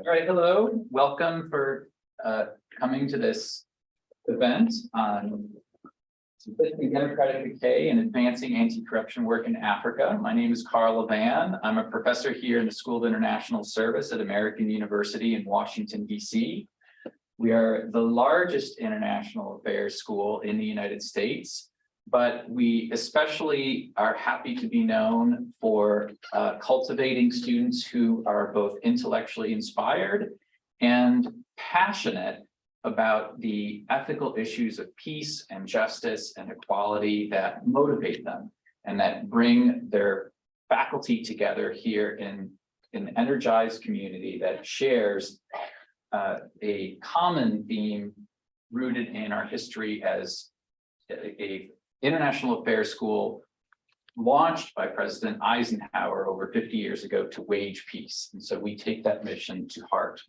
All right, hello. Welcome for coming to this event on simplistic democratic decay and advancing anti-corruption work in Africa. My name is Carl LeVan. I'm a professor here in the School of International Service at American University in Washington, D.C. We are the largest international affairs school in the United States, but we especially are happy to be known for cultivating students who are both intellectually inspired and passionate about the ethical issues of peace and justice and equality that motivate them and that bring their faculty together here in an energized community that shares a common theme rooted in our history as a international affairs school launched by President Eisenhower over 50 years ago to wage peace. And so we take that mission to heart.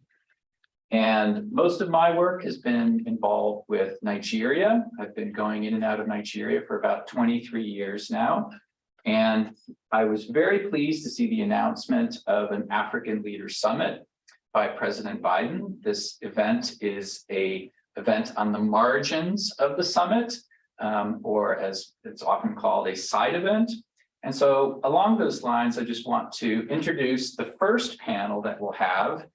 And most of my work has been involved with Nigeria. I've been going in and out of Nigeria for about 23 years now. And I was very pleased to see the announcement of an African Leaders Summit by President Biden. This event is an event on the margins of the summit, or as it's often called, a side event. And so along those lines, I just want to introduce the first panel that we'll have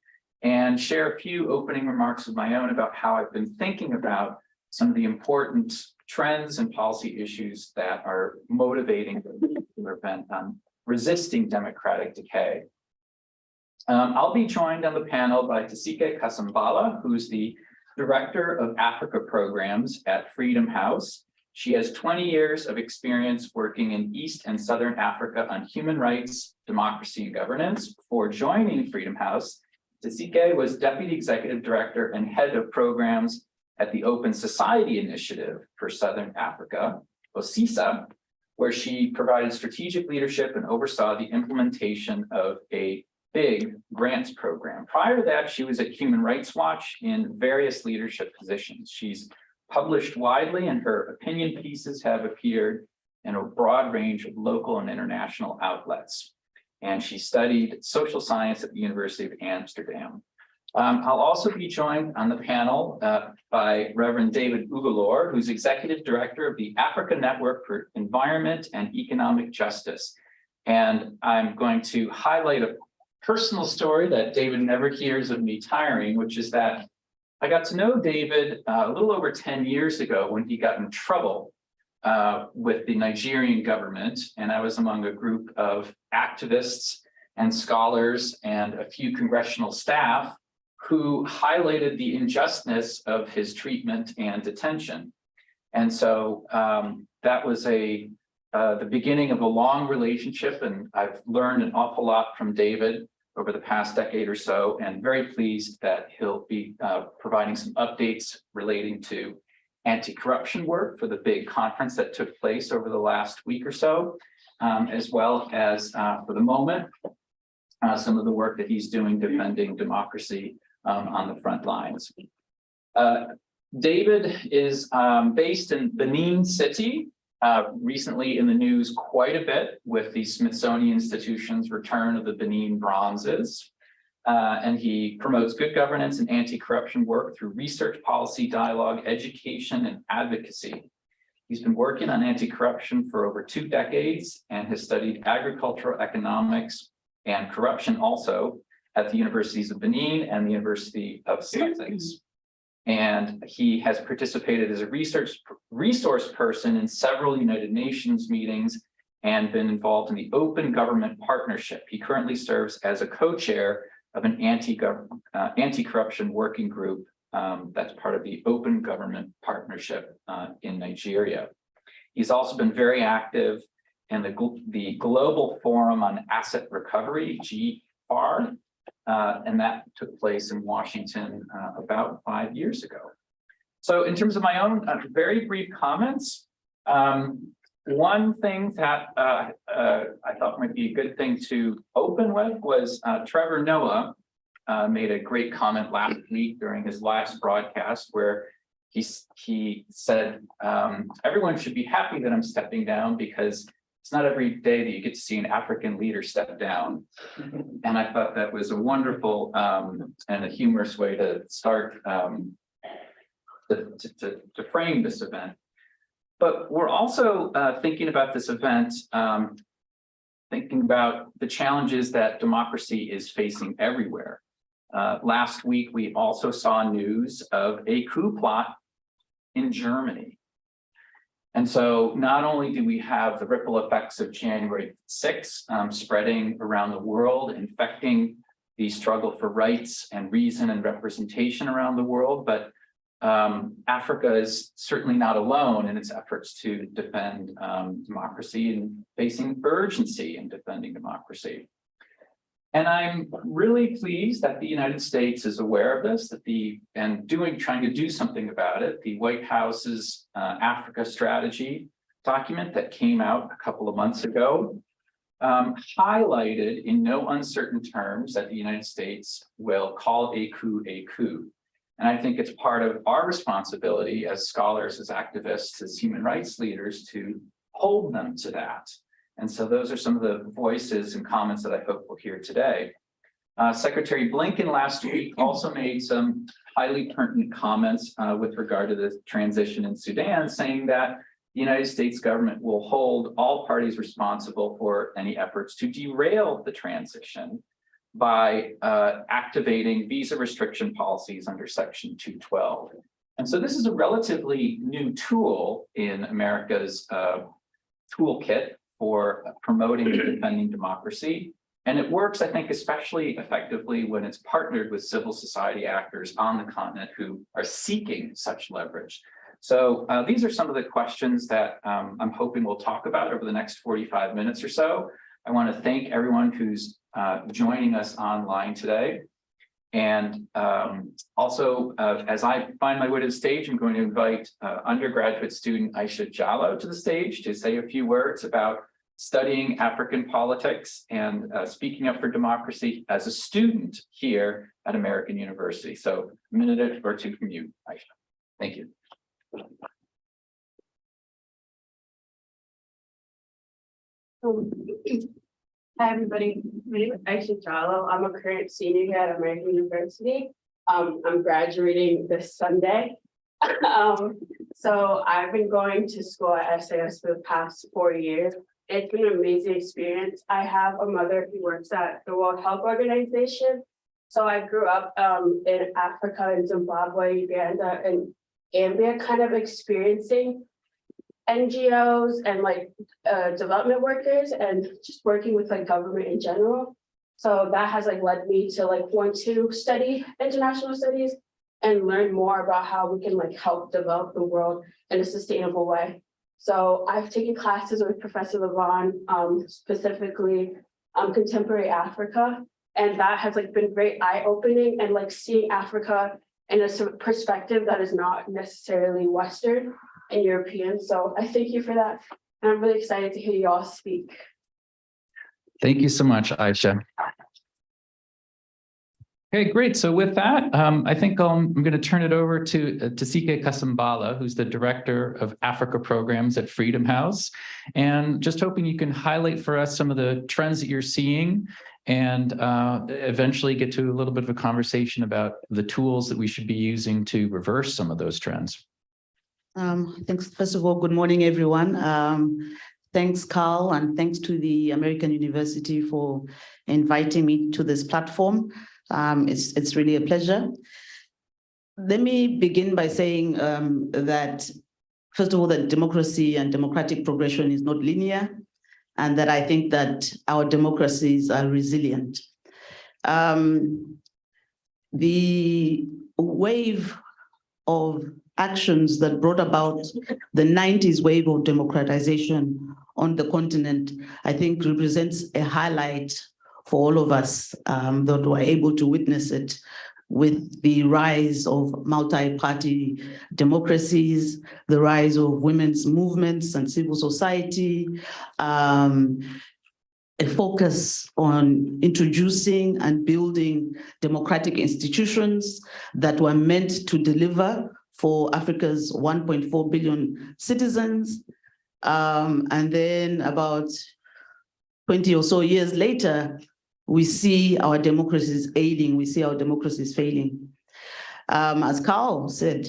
and share a few opening remarks of my own about how I've been thinking about some of the important trends and policy issues that are motivating the particular event on resisting democratic decay. I'll be joined on the panel by Tiseke Kasambala, who's the Director of Africa Programs at Freedom House. She has 20 years of experience working in East and Southern Africa on human rights, democracy, and governance. Before joining Freedom House, Tiseke was Deputy Executive Director and Head of Programs at the Open Society Initiative for Southern Africa, OSISA, where she provided strategic leadership and oversaw the implementation of a big grants program. Prior to that, she was at Human Rights Watch in various leadership positions. She's published widely, and her opinion pieces have appeared in a broad range of local and international outlets. And she studied social science at the University of Amsterdam. I'll also be joined on the panel by Reverend David Ugalor, who's Executive Director of the Africa Network for Environment and Economic Justice. And I'm going to highlight a personal story that David never hears of me tiring, which is that I got to know David a little over 10 years ago when he got in trouble with the Nigerian government. And I was among a group of activists and scholars and a few congressional staff who highlighted the injustice of his treatment and detention. And so that was the beginning of a long relationship, and I've learned an awful lot from David over the past decade or so, and very pleased that he'll be providing some updates relating to anti-corruption work for the big conference that took place over the last week or so, as well as for the moment, some of the work that he's doing defending democracy on the front lines. David is based in Benin City, recently in the news quite a bit with the Smithsonian Institution's return of the Benin bronzes. And he promotes good governance and anti-corruption work through research, policy, dialogue, education, and advocacy. He's been working on anti-corruption for over 2 decades and has studied agricultural economics and corruption also at the Universities of Benin and the University of Sussex. And he has participated as a resource person in several United Nations meetings and been involved in the Open Government Partnership. He currently serves as a co-chair of an anti-corruption working group that's part of the Open Government Partnership in Nigeria. He's also been very active in the Global Forum on Asset Recovery, GFAR, and that took place in Washington about 5 years ago. So in terms of my own very brief comments, one thing that I thought might be a good thing to open with was Trevor Noah made a great comment last week during his last broadcast where he said, everyone should be happy that I'm stepping down because it's not every day that you get to see an African leader step down. And I thought that was a wonderful and a humorous way to start to frame this event. But we're also thinking about this event, thinking about the challenges that democracy is facing everywhere. Last week, we also saw news of a coup plot in Germany. And so not only do we have the ripple effects of January 6th spreading around the world, infecting the struggle for rights and reason and representation around the world, but Africa is certainly not alone in its efforts to defend democracy and facing urgency in defending democracy. And I'm really pleased that the United States is aware of this, trying to do something about it. The White House's Africa strategy document that came out a couple of months ago highlighted in no uncertain terms that the United States will call a coup a coup. And I think it's part of our responsibility as scholars, as activists, as human rights leaders to hold them to that. And so those are some of the voices and comments that I hope we'll hear today. Secretary Blinken last week also made some highly pertinent comments with regard to the transition in Sudan, saying that the United States government will hold all parties responsible for any efforts to derail the transition by activating visa restriction policies under Section 212. And so this is a relatively new tool in America's toolkit for promoting and defending democracy. And it works, I think, especially effectively when it's partnered with civil society actors on the continent who are seeking such leverage. So these are some of the questions that I'm hoping we'll talk about over the next 45 minutes or so. I want to thank everyone who's joining us online today. And also, as I find my way to the stage, I'm going to invite undergraduate student Aisha Jallow to the stage to say a few words about studying African politics and speaking up for democracy as a student here at American University. So a minute or two from you, Aisha. Thank you. Hi, everybody. My name is Aisha Jallow. I'm a current senior here at American University. I'm graduating this Sunday. So I've been going to school at SAS for the past 4 years. It's been an amazing experience. I have a mother who works at the World Health Organization. So I grew up in Africa, in Zimbabwe, Uganda, and Gambia, kind of experiencing NGOs and development workers and just working with government in general. So that has led me to want to study international studies and learn more about how we can help develop the world in a sustainable way. So I've taken classes with Professor LeVan, specifically contemporary Africa, and that has been very eye-opening and seeing Africa in a perspective that is not necessarily Western and European. So I thank you for that. And I'm really excited to hear you all speak. Thank you so much, Aisha. Okay, great. So with that, I think I'm going to turn it over to Tiseke Kasambala, who's the Director of Africa Programs at Freedom House. And just hoping you can highlight for us some of the trends that you're seeing and eventually get to a little bit of a conversation about the tools that we should be using to reverse some of those trends. Thanks. First of all, good morning, everyone. Thanks, Carl, and thanks to the American University for inviting me to this platform. It's really a pleasure. Let me begin by saying that, first of all, that democracy and democratic progression is not linear, and that I think that our democracies are resilient. The wave of actions that brought about the 90s wave of democratization on the continent, I think represents a highlight for all of us that were able to witness it, with the rise of multi-party democracies, the rise of women's movements and civil society, a focus on introducing and building democratic institutions that were meant to deliver for Africa's 1.4 billion citizens, And then about 20 or so years later, we see our democracies ailing, we see our democracies failing. As Carl said,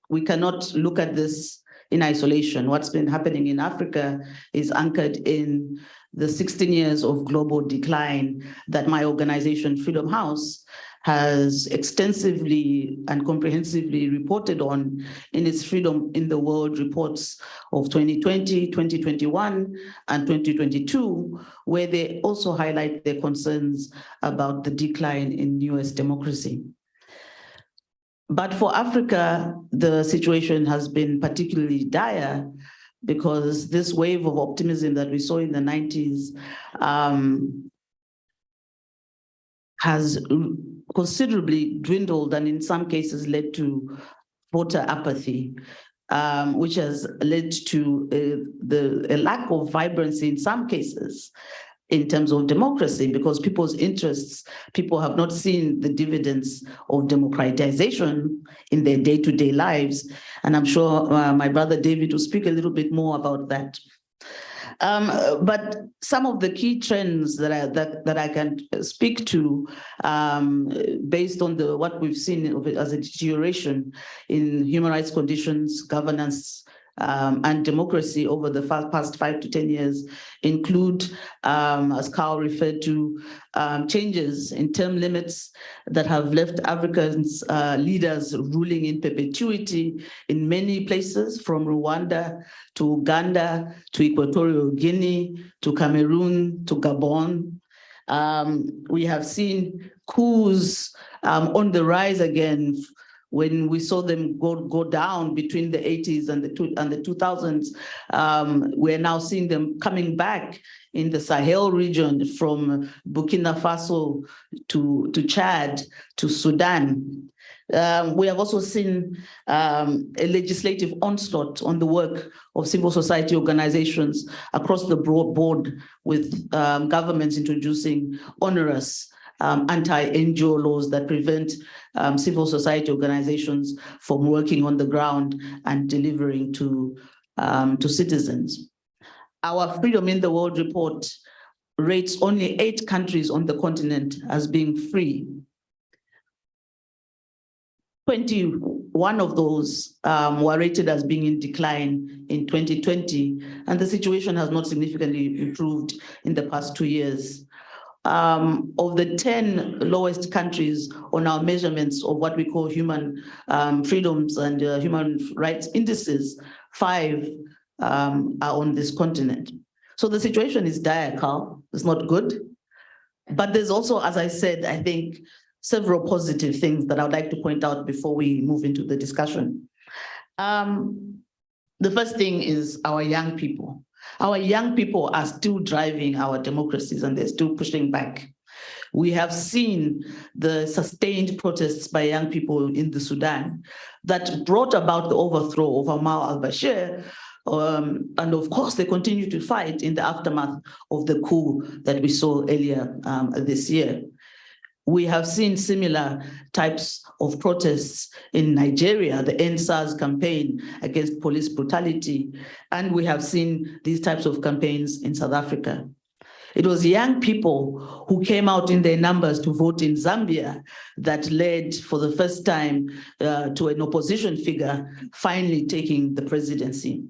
we cannot look at this in isolation. What's been happening in Africa is anchored in the 16 years of global decline that my organization, Freedom House, has extensively and comprehensively reported on in its Freedom in the World reports of 2020, 2021, and 2022, where they also highlight their concerns about the decline in US democracy. But for Africa, the situation has been particularly dire because this wave of optimism that we saw in the 90s has considerably dwindled and in some cases led to voter apathy, which has led to a lack of vibrancy in some cases in terms of democracy, because people's interests, people have not seen the dividends of democratization in their day-to-day lives. And I'm sure my brother David will speak a little bit more about that. But some of the key trends that I can speak to, based on what we've seen as a deterioration in human rights conditions, governance, and democracy over the past 5 to 10 years include, as Carl referred to, changes in term limits that have left Africans leaders ruling in perpetuity in many places, from Rwanda to Uganda to Equatorial Guinea to Cameroon to Gabon. We have seen coups on the rise again. When we saw them go down between the 80s and the 2000s, we're now seeing them coming back in the Sahel region, from Burkina Faso to Chad to Sudan. We have also seen a legislative onslaught on the work of civil society organizations across the broad board, with governments introducing onerous anti-NGO laws that prevent civil society organizations from working on the ground and delivering to citizens. Our Freedom in the World report rates only 8 countries on the continent as being free. 21 of those were rated as being in decline in 2020, and the situation has not significantly improved in the past 2 years. Of the 10 lowest countries on our measurements of what we call human freedoms and human rights indices, 5 are on this continent. So the situation is dire, Carl. It's not good. But there's also, as I said, I think, several positive things that I would like to point out before we move into the discussion. The first thing is our young people. Our young people are still driving our democracies, and they're still pushing back. We have seen the sustained protests by young people in the Sudan that brought about the overthrow of Omar al-Bashir. And of course, they continue to fight in the aftermath of the coup that we saw earlier this year. We have seen similar types of protests in Nigeria, the End SARS campaign against police brutality, and we have seen these types of campaigns in South Africa. It was young people who came out in their numbers to vote in Zambia that led for the first time to an opposition figure finally taking the presidency.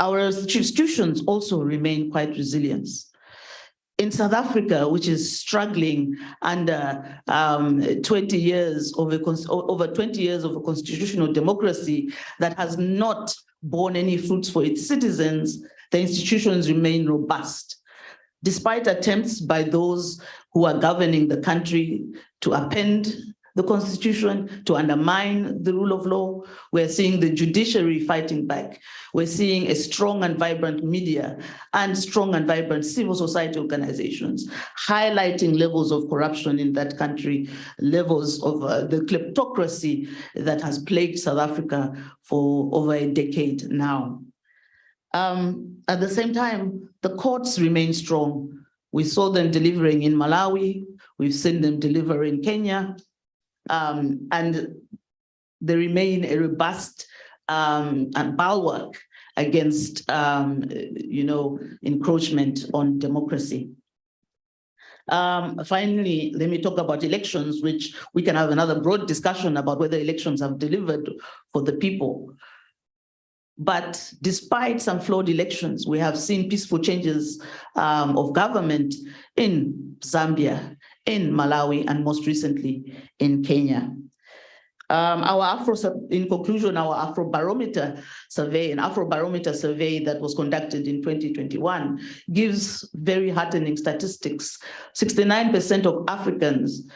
Our institutions also remain quite resilient. In South Africa, which is struggling under 20 years of over 20 years of a constitutional democracy that has not borne any fruits for its citizens, the institutions remain robust. Despite attempts by those who are governing the country to append the constitution, to undermine the rule of law, we're seeing the judiciary fighting back. We're seeing a strong and vibrant media and strong and vibrant civil society organizations highlighting levels of corruption in that country, levels of the kleptocracy that has plagued South Africa for over a decade now. At the same time, the courts remain strong. We saw them delivering in Malawi. We've seen them deliver in Kenya. And they remain a robust and bulwark against, encroachment on democracy. Finally, let me talk about elections, which we can have another broad discussion about whether elections have delivered for the people. But despite some flawed elections, we have seen peaceful changes of government in Zambia, in Malawi, and most recently in Kenya. In conclusion, our Afrobarometer survey, an Afrobarometer survey that was conducted in 2021, gives very heartening statistics. 69% of Africans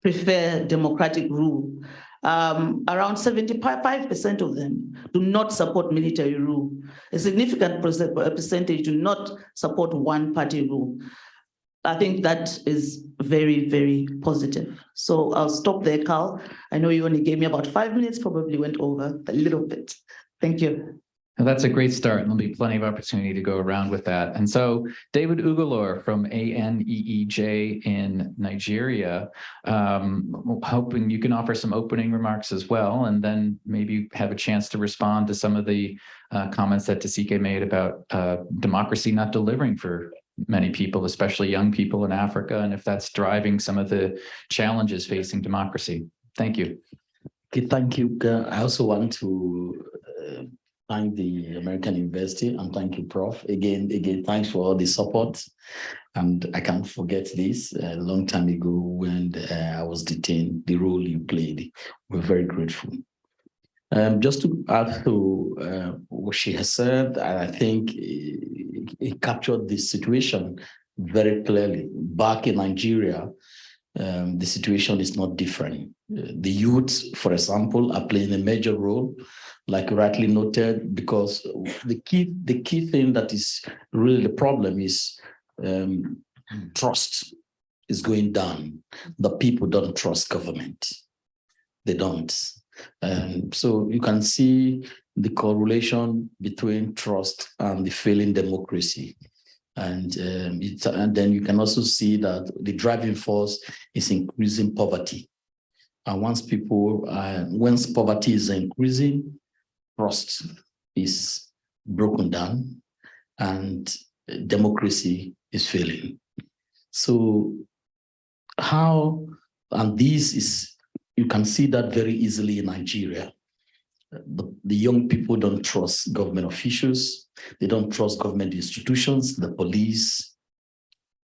prefer democratic rule. Around 75% of them do not support military rule. A significant percentage do not support one-party rule. I think that is very, very positive. So I'll stop there, Carl. I know you only gave me about 5 minutes, probably went over a little bit. Thank you. Well, that's a great start, and there'll be plenty of opportunity to go around with that. And so David Ugolor from ANEEJ in Nigeria, hoping you can offer some opening remarks as well, and then maybe have a chance to respond to some of the comments that Tiseke made about democracy not delivering for many people, especially young people in Africa, and if that's driving some of the challenges facing democracy. Thank you. Okay, thank you. I also want to thank the American University and thank you, Prof. Again, thanks for all the support. And I can't forget this a long time ago when I was detained, the role you played. We're very grateful. Just to add to what she has said, I think it captured the situation very clearly. Back in Nigeria, the situation is not different. The youth, for example, are playing a major role, like rightly noted, because the key thing that is really the problem is trust is going down. The people don't trust government. They don't. So you can see the correlation between trust and the failing democracy. And then you can also see that the driving force is increasing poverty. And once poverty is increasing, trust is broken down and democracy is failing. So you can see that very easily in Nigeria. The young people don't trust government officials. They don't trust government institutions, the police,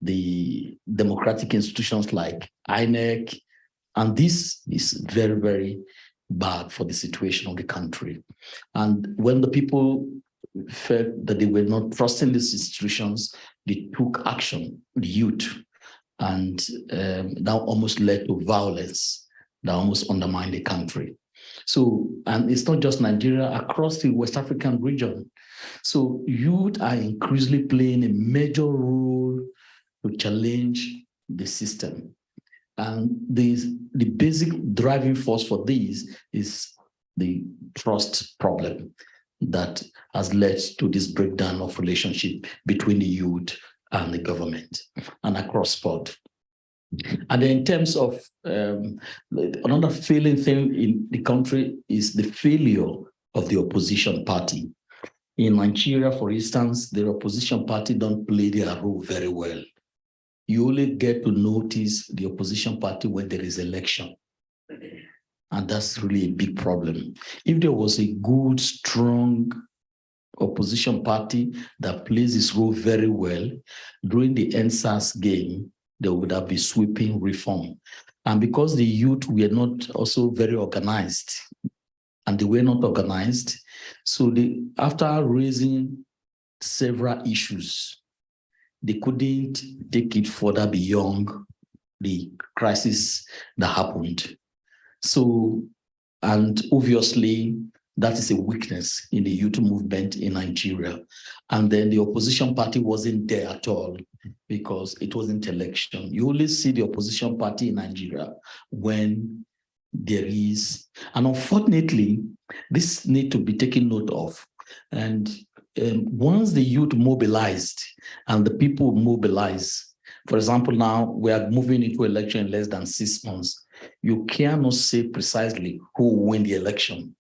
the democratic institutions like INEC. And this is very, very bad for the situation of the country. And when the people felt that they were not trusting these institutions, they took action, the youth, and that almost led to violence that almost undermined the country. So, and it's not just Nigeria, across the West African region. So youth are increasingly playing a major role to challenge the system. And the basic driving force for this is the trust problem that has led to this breakdown of relationship between the youth and the government and across board. And then in terms of another failing thing in the country is the failure of the opposition party. In Nigeria, for instance, the opposition party don't play their role very well. You only get to notice the opposition party when there is election. And that's really a big problem. If there was a good, strong opposition party that plays its role very well, during the NSAS game, there would have been sweeping reform. And because the youth were not also very organized, and they were not organized, so after raising several issues, they couldn't take it further beyond the crisis that happened. So, and obviously, that is a weakness in the youth movement in Nigeria. And then the opposition party wasn't there at all because it wasn't election. You only see the opposition party in Nigeria when there is, and unfortunately, this needs to be taken note of. And once the youth mobilized and the people mobilize, for example, now we are moving into election in less than 6 months, you cannot say precisely who will win the election.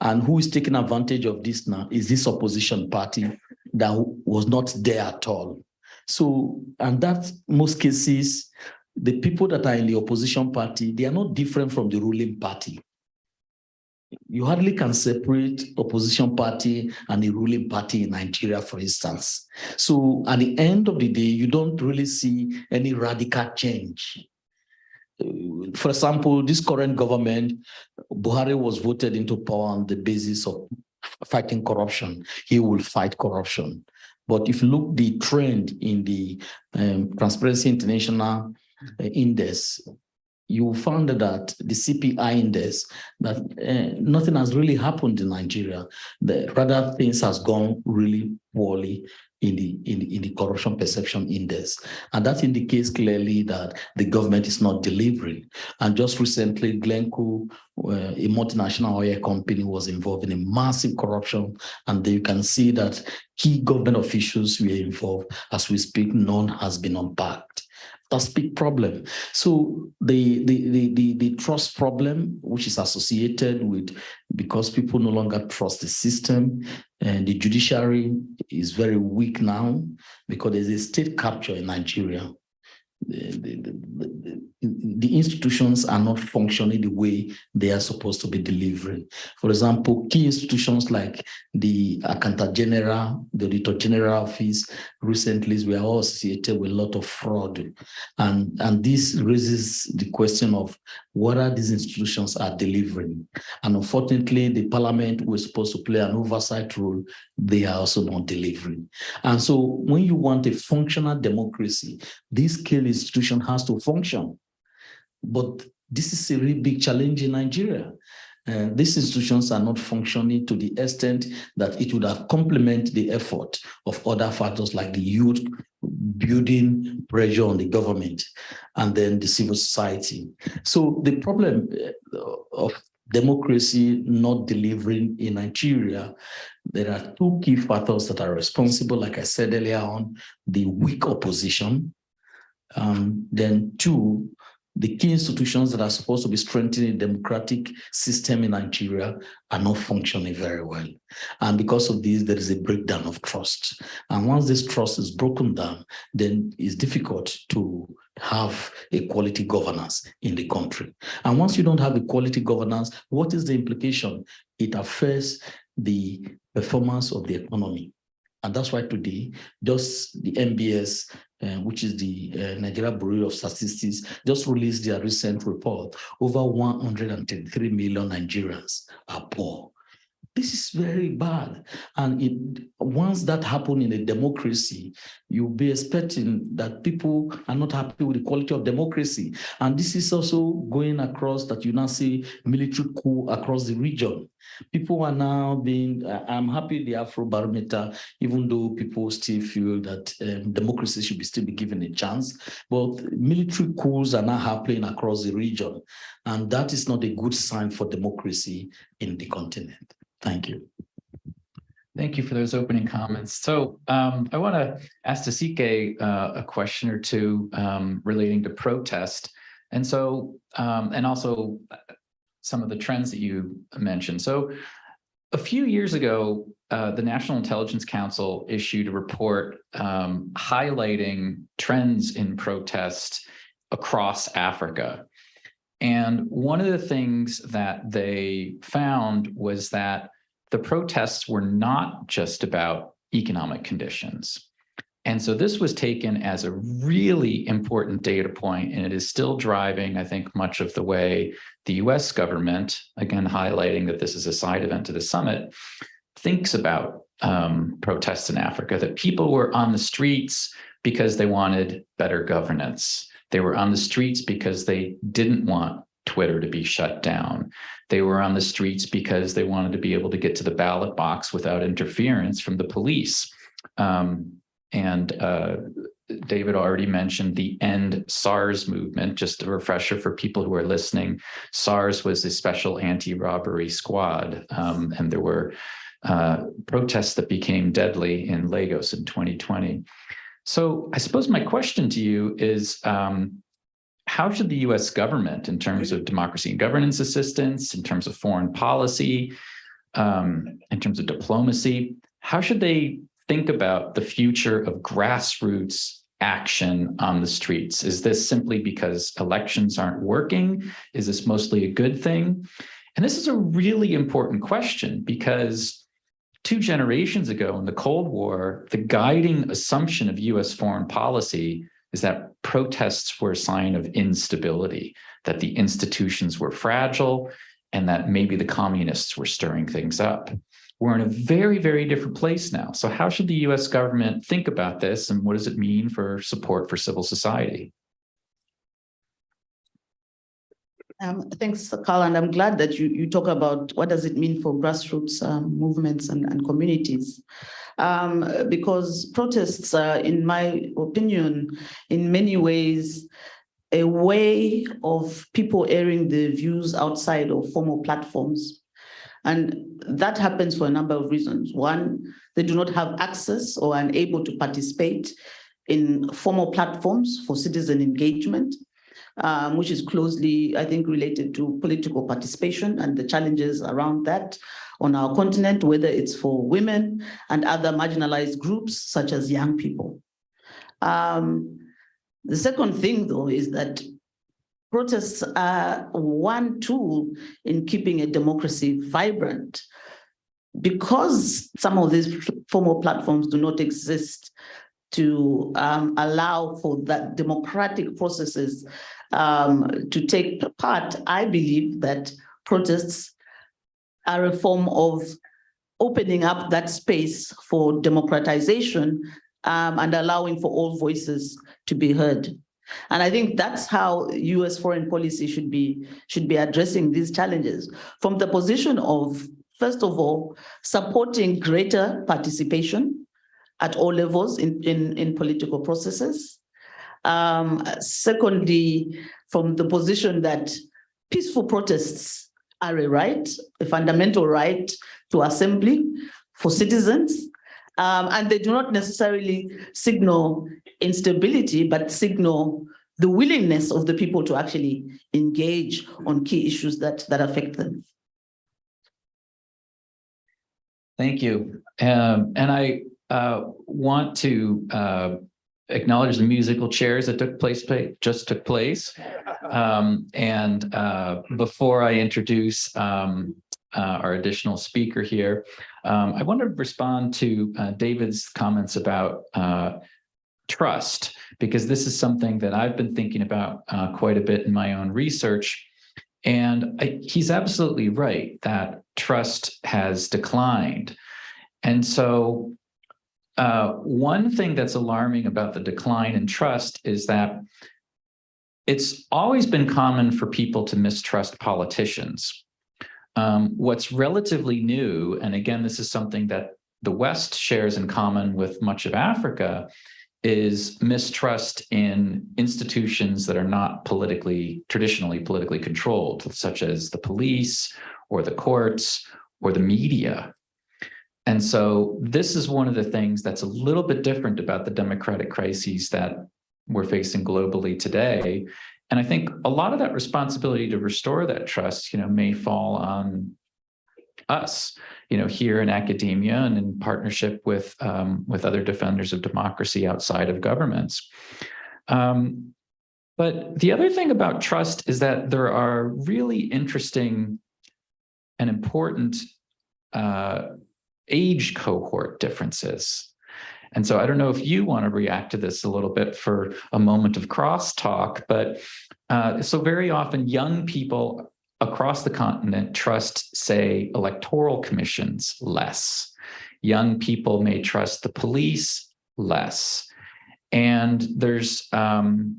And who is taking advantage of this now is this opposition party that was not there at all. So, and that most cases, the people that are in the opposition party, they are not different from the ruling party. You hardly can separate opposition party and the ruling party in Nigeria, for instance. So at the end of the day, you don't really see any radical change. For example, this current government, Buhari was voted into power on the basis of fighting corruption. He will fight corruption. But if you look the trend in the Transparency International index, you found that the CPI index, that nothing has really happened in Nigeria. Rather, things has gone really poorly in the corruption perception index. And that indicates clearly that the government is not delivering. And just recently, Glencoe, a multinational oil company, was involved in a massive corruption. And you can see that key government officials were involved. As we speak, none has been unpacked. That's a big problem. So the trust problem, which is associated with, because people no longer trust the system, and the judiciary is very weak now because there's a state capture in Nigeria. The institutions are not functioning the way they are supposed to be delivering. For example, key institutions like the Accountant General, the Auditor General Office, recently were all associated with a lot of fraud. And this raises the question of whether these institutions are delivering. And unfortunately, the parliament was supposed to play an oversight role. They are also not delivering. And so when you want a functional democracy, this key institution has to function. But this is a really big challenge in Nigeria. These institutions are not functioning to the extent that it would have complemented the effort of other factors like the youth building pressure on the government and then the civil society. So the problem of democracy not delivering in Nigeria, there are two key factors that are responsible, like I said earlier on, the weak opposition. Then two, the key institutions that are supposed to be strengthening the democratic system in Nigeria are not functioning very well. And because of this, there is a breakdown of trust. And once this trust is broken down, then it's difficult to have a quality governance in the country. And once you don't have a quality governance, what is the implication? It affects the performance of the economy. And that's why today, just the NBS, which is the Nigeria Bureau of Statistics, just released their recent report. Over 133 million Nigerians are poor. This is very bad. And once that happens in a democracy, you'll be expecting that people are not happy with the quality of democracy. And this is also going across that you now see military coup across the region. People are now being, I'm happy the Afrobarometer, even though people still feel that democracy should still be given a chance, but military coups are now happening across the region. And that is not a good sign for democracy in the continent. Thank you. Thank you for those opening comments. So I want to ask Tiseke a question or two relating to protest. And so, and also some of the trends that you mentioned. So a few years ago, the National Intelligence Council issued a report highlighting trends in protest across Africa. And one of the things that they found was that the protests were not just about economic conditions. And so this was taken as a really important data point, and it is still driving, I think, much of the way the US government, again, highlighting that this is a side event to the summit, thinks about protests in Africa, that people were on the streets because they wanted better governance. They were on the streets because they didn't want Twitter to be shut down. They were on the streets because they wanted to be able to get to the ballot box without interference from the police. David already mentioned the End SARS movement. Just a refresher for people who are listening, SARS was a special anti-robbery squad, and there were protests that became deadly in Lagos in 2020. So I suppose my question to you is, how should the US government, in terms of democracy and governance assistance, in terms of foreign policy, in terms of diplomacy, how should they think about the future of grassroots action on the streets? Is this simply because elections aren't working? Is this mostly a good thing? And this is a really important question because 2 generations ago in the Cold War, the guiding assumption of US foreign policy is that protests were a sign of instability, that the institutions were fragile, and that maybe the communists were stirring things up. We're in a very, very different place now. So how should the US government think about this, and what does it mean for support for civil society? Thanks, Carl, and I'm glad that you talk about what does it mean for grassroots movements and communities. Because protests are, in my opinion, in many ways, a way of people airing their views outside of formal platforms. And that happens for a number of reasons. One, they do not have access or are unable to participate in formal platforms for citizen engagement, which is closely, I think, related to political participation and the challenges around that on our continent, whether it's for women and other marginalized groups, such as young people. The second thing, though, is that protests are one tool in keeping a democracy vibrant. Because some of these formal platforms do not exist to allow for that democratic processes to take part, I believe that protests are a form of opening up that space for democratization and allowing for all voices to be heard. And I think that's how US foreign policy should be addressing these challenges from the position of, first of all, supporting greater participation at all levels in political processes. Secondly, from the position that peaceful protests are a right, a fundamental right to assembly for citizens. And they do not necessarily signal instability, but signal the willingness of the people to actually engage on key issues that affect them. Thank you. And I want to acknowledge the musical chairs that just took place. And before I introduce our additional speaker here, I want to respond to David's comments about trust, because this is something that I've been thinking about quite a bit in my own research. And he's absolutely right that trust has declined. And so one thing that's alarming about the decline in trust is that it's always been common for people to mistrust politicians. What's relatively new, and again, this is something that the West shares in common with much of Africa, is mistrust in institutions that are not traditionally politically controlled, such as the police or the courts or the media. And so this is one of the things that's a little bit different about the democratic crises that we're facing globally today. And I think a lot of that responsibility to restore that trust, may fall on us, here in academia and in partnership with other defenders of democracy outside of governments. But the other thing about trust is that there are really interesting and important age cohort differences. And so I don't know if you want to react to this a little bit for a moment of crosstalk, but so very often young people across the continent trust, say, electoral commissions less. Young people may trust the police less. And there's, and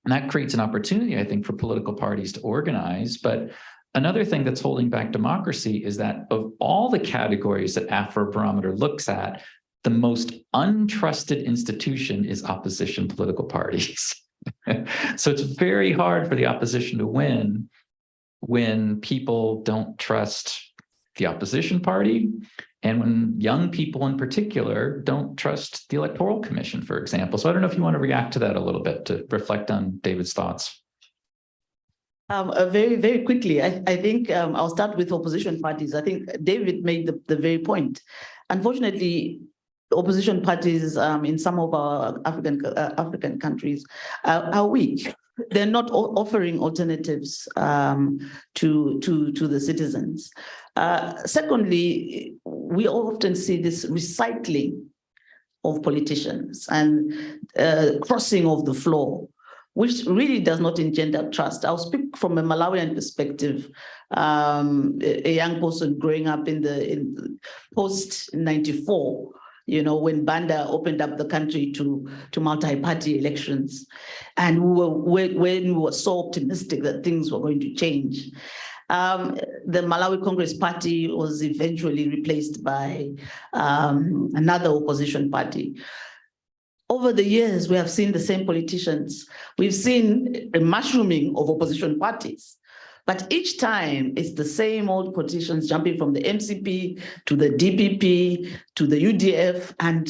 that creates an opportunity, I think, for political parties to organize. But another thing that's holding back democracy is that of all the categories that Afrobarometer looks at, the most untrusted institution is opposition political parties. So it's very hard for the opposition to win when people don't trust the opposition party, and when young people in particular don't trust the Electoral Commission, for example. So I don't know if you want to react to that a little bit to reflect on David's thoughts. Very, very quickly, I think I'll start with opposition parties. I think David made the very point. Unfortunately, opposition parties in some of our African countries are weak. They're not offering alternatives to the citizens. Secondly, we often see this recycling of politicians and crossing of the floor, which really does not engender trust. I'll speak from a Malawian perspective. A young person growing up in post 94, you know, when Banda opened up the country to multi-party elections, and when we were so optimistic that things were going to change. The Malawi Congress Party was eventually replaced by another opposition party. Over the years, we have seen the same politicians. We've seen a mushrooming of opposition parties. But each time, it's the same old politicians jumping from the MCP to the DPP to the UDF, and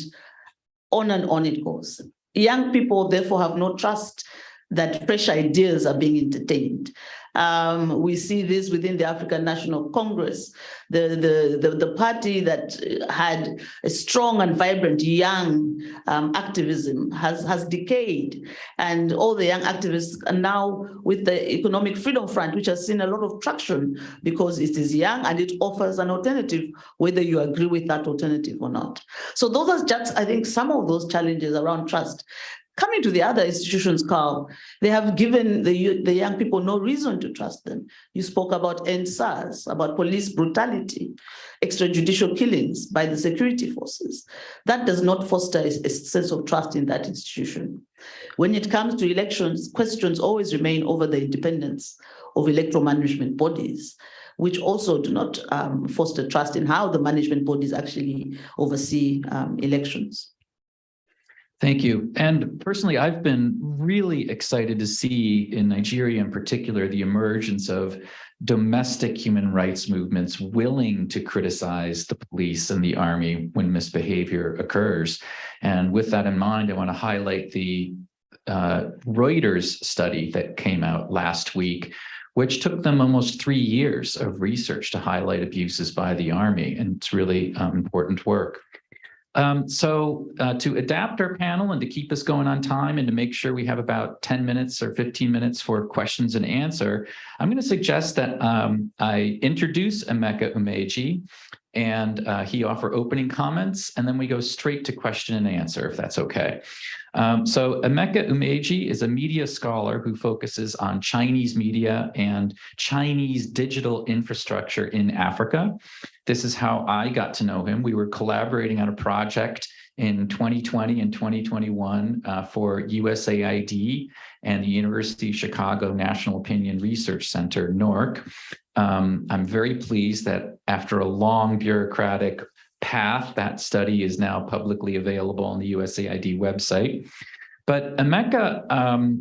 on it goes. Young people, therefore, have no trust that fresh ideas are being entertained. We see this within the African National Congress, the party that had a strong and vibrant young activism has decayed. And all the young activists are now with the Economic Freedom Front, which has seen a lot of traction because it is young and it offers an alternative, whether you agree with that alternative or not. So those are just, I think, some of those challenges around trust. Coming to the other institutions, Carl, they have given the young people no reason to trust them. You spoke about NSAS, about police brutality, extrajudicial killings by the security forces. That does not foster a sense of trust in that institution. When it comes to elections, questions always remain over the independence of electoral management bodies, which also do not foster trust in how the management bodies actually oversee elections. Thank you. And personally, I've been really excited to see in Nigeria in particular, the emergence of domestic human rights movements willing to criticize the police and the army when misbehavior occurs. And with that in mind, I want to highlight the Reuters study that came out last week, which took them almost 3 years of research to highlight abuses by the army. And it's really important work. So to adapt our panel and to keep us going on time and to make sure we have about 10 minutes or 15 minutes for questions and answer, I'm going to suggest that I introduce Emeka Umejei and he offer opening comments, and then we go straight to question and answer, if that's okay. So Emeka Umejei is a media scholar who focuses on Chinese media and Chinese digital infrastructure in Africa. This is how I got to know him. We were collaborating on a project in 2020 and 2021 for USAID and the University of Chicago National Opinion Research Center, NORC. I'm very pleased that after a long bureaucratic path, that study is now publicly available on the USAID website. But Emeka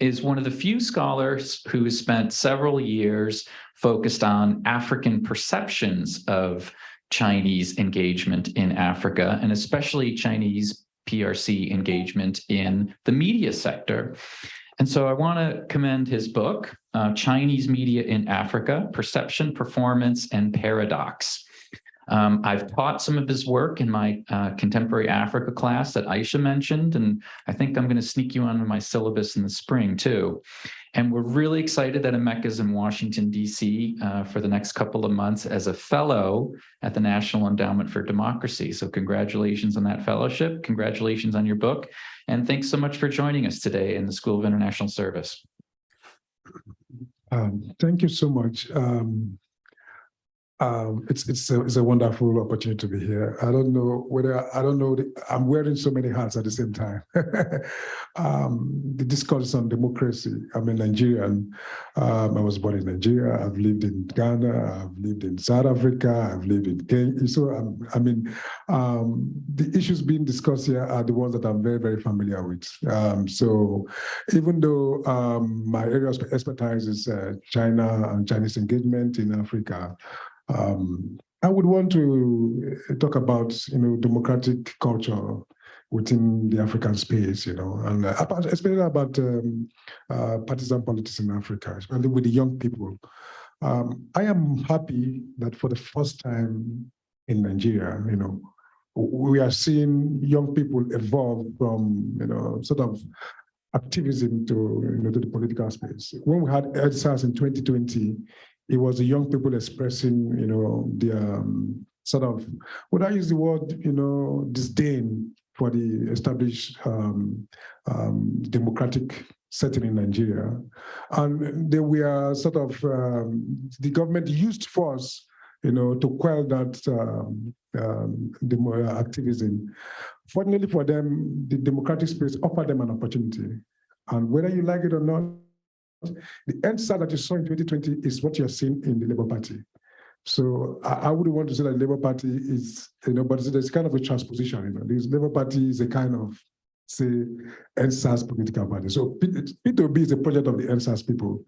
is one of the few scholars who has spent several years focused on African perceptions of Chinese engagement in Africa, and especially Chinese PRC engagement in the media sector. And so I want to commend his book, Chinese Media in Africa, Perception, Performance, and Paradox. I've taught some of his work in my contemporary Africa class that Aisha mentioned, and I think I'm going to sneak you onto my syllabus in the spring too. And we're really excited that Emeka is in Washington, D.C. For the next couple of months as a fellow at the National Endowment for Democracy. So congratulations on that fellowship. Congratulations on your book. And thanks so much for joining us today in the School of International Service. Thank you so much. It's a wonderful opportunity to be here. I'm wearing so many hats at the same time. The discourse on democracy. I'm a Nigerian. I was born in Nigeria. I've lived in Ghana. I've lived in South Africa. I've lived in Kenya. So the issues being discussed here are the ones that I'm very, very familiar with. So even though my area of expertise is China and Chinese engagement in Africa, I would want to talk about democratic culture within the African space, and especially about partisan politics in Africa, especially with the young people. I am happy that for the first time in Nigeria, we are seeing young people evolve from, sort of activism to the political space. When we had EdSARS in 2020, it was the young people expressing, their sort of, would I use the word, disdain for the established democratic setting in Nigeria. And they were sort of, the government used force, to quell that activism. Fortunately for them, the democratic space offered them an opportunity. And whether you like it or not, the EndSARS that you saw in 2020 is what you're seeing in the Labour Party. So I wouldn't want to say that the Labour Party is, but there's kind of a transposition. The Labour Party is a kind of, say, EndSARS political party. So P2B is a project of the EndSARS people.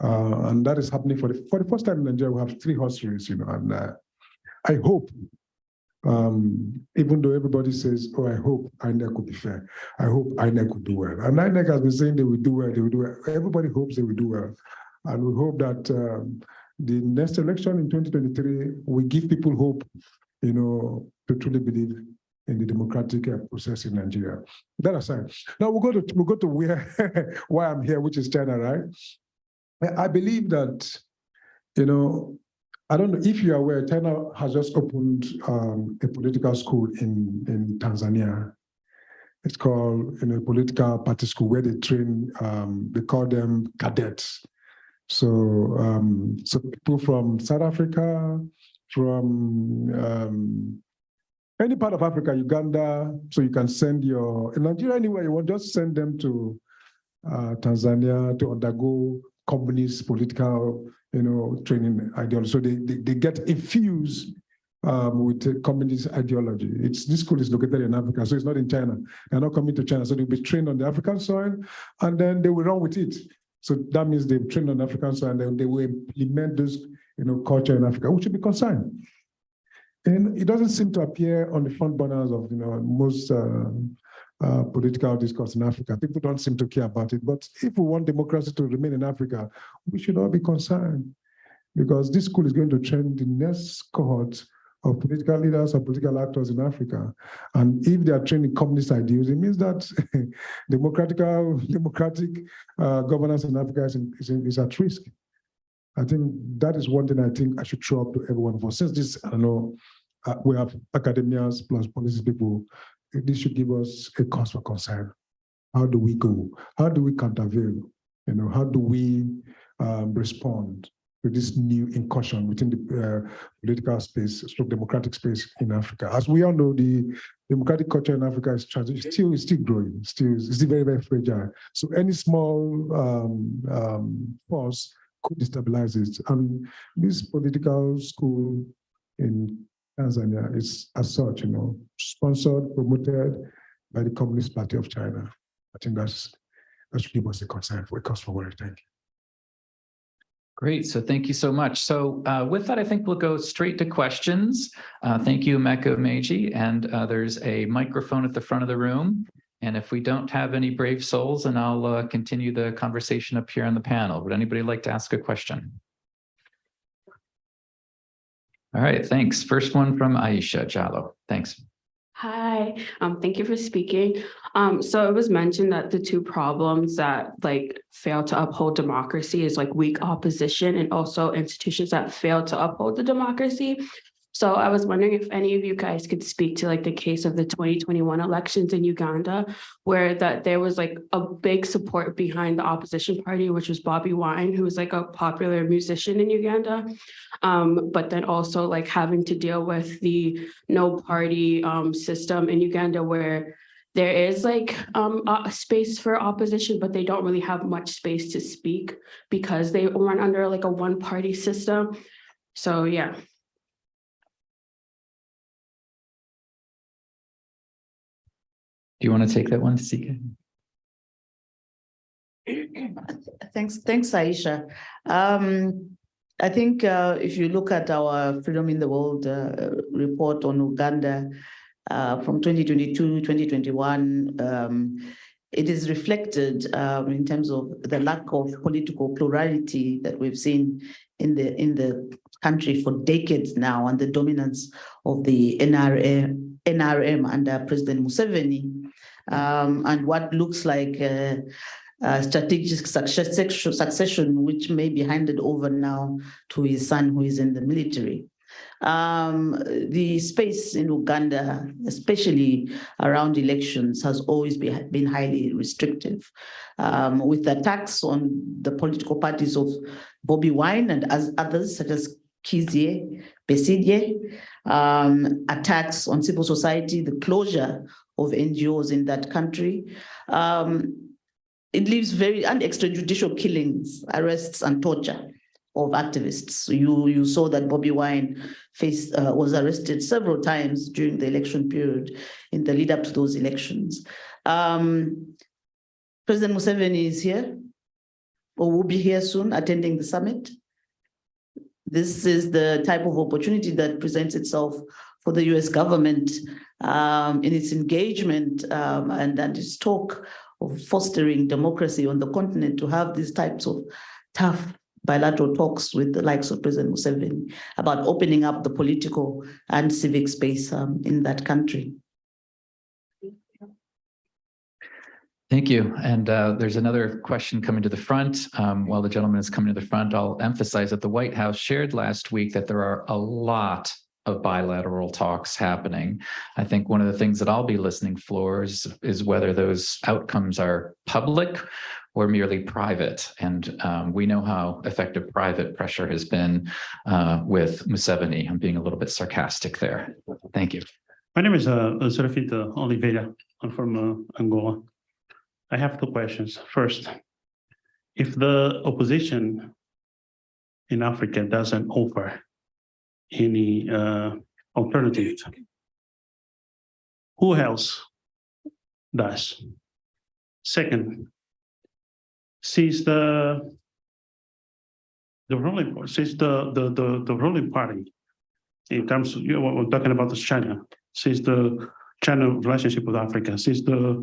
And that is happening for the first time in Nigeria. We have 3 horse races, and I hope, even though everybody says, oh, I hope INEC could be fair. I hope INEC could do well. And INEC has been saying they will do well, they will do well. Everybody hopes they will do well. And we hope that the next election in 2023 will give people hope, to truly believe in the democratic process in Nigeria. That aside, now we'll go to where why I'm here, which is China, right? I believe that, I don't know if you're aware, China has just opened a political school in Tanzania. It's called a political party school where they train, they call them cadets. So, so people from South Africa, from any part of Africa, Uganda, so you can send in Nigeria, anywhere you want, just send them to Tanzania to undergo communist political, training ideology. So they get infused with communist ideology. This school is located in Africa, so it's not in China. They're not coming to China, so they'll be trained on the African soil, and then they will run with it. So that means they've trained on African soil, and then they will implement those, culture in Africa, which should be concerned. And it doesn't seem to appear on the front burners of, most political discourse in Africa. People don't seem to care about it. But if we want democracy to remain in Africa, we should all be concerned, because this school is going to train the next cohort of political leaders or political actors in Africa. And if they are training communist ideals, it means that democratic governance in Africa is at risk. I think that is one thing I think I should throw up to everyone for. Since this, I don't know, we have academians plus policy people, this should give us a cause for concern. How do we go? How do we countervail? How do we respond to this new incursion within the political space, democratic space in Africa? As we all know, the democratic culture in Africa is still growing, still very, very fragile. So any small force could destabilize it. And this political school in Tanzania is, as such, sponsored, promoted by the Communist Party of China. I think that should give us a concern for a cause for worry. Thank you. Great. So thank you so much. So with that, I think we'll go straight to questions. Thank you, Emeka, Umejei. And there's a microphone at the front of the room. And if we don't have any brave souls, then I'll continue the conversation up here on the panel. Would anybody like to ask a question? All right, thanks. First one from Aisha Jallo. Thanks. Hi, thank you for speaking. So it was mentioned that the 2 problems that fail to uphold democracy is weak opposition and also institutions that fail to uphold the democracy. So I was wondering if any of you guys could speak to the case of the 2021 elections in Uganda, where there was a big support behind the opposition party, which was Bobby Wine, who was a popular musician in Uganda. But then also having to deal with the no party system in Uganda, where there is a space for opposition, but they don't really have much space to speak because they run under a 1-party system. So yeah. Do you want to take that one, Tiseke? Thanks, Aisha. I think if you look at our Freedom in the World report on Uganda, from 2022, 2021, it is reflected in terms of the lack of political plurality that we've seen in the country for decades now, and the dominance of the NRM under President Museveni, and what looks like strategic succession, which may be handed over now to his son, who is in the military. The space in Uganda, especially around elections, has always been highly restrictive, with attacks on the political parties of Bobi Wine and as others, such as Kizie, Besigye, attacks on civil society, the closure of NGOs in that country. It leaves and extrajudicial killings, arrests, and torture of activists. You saw that Bobi Wine was arrested several times during the election period in the lead up to those elections. President Museveni is here, or will be here soon, attending the summit. This is the type of opportunity that presents itself for the US government in its engagement and its talk of fostering democracy on the continent, to have these types of tough bilateral talks with the likes of President Museveni about opening up the political and civic space in that country. Thank you. And there's another question coming to the front. While the gentleman is coming to the front, I'll emphasize that the White House shared last week that there are a lot of bilateral talks happening. I think one of the things that I'll be listening for is whether those outcomes are public or merely private. And we know how effective private pressure has been with Museveni. I'm being a little bit sarcastic there. Thank you. My name is Serafita Oliveira. I'm from Angola. I have two questions. First, if the opposition in Africa doesn't offer any alternative, who else does? Second, since the ruling party, in terms of what we're talking about is China, since the China relationship with Africa, since the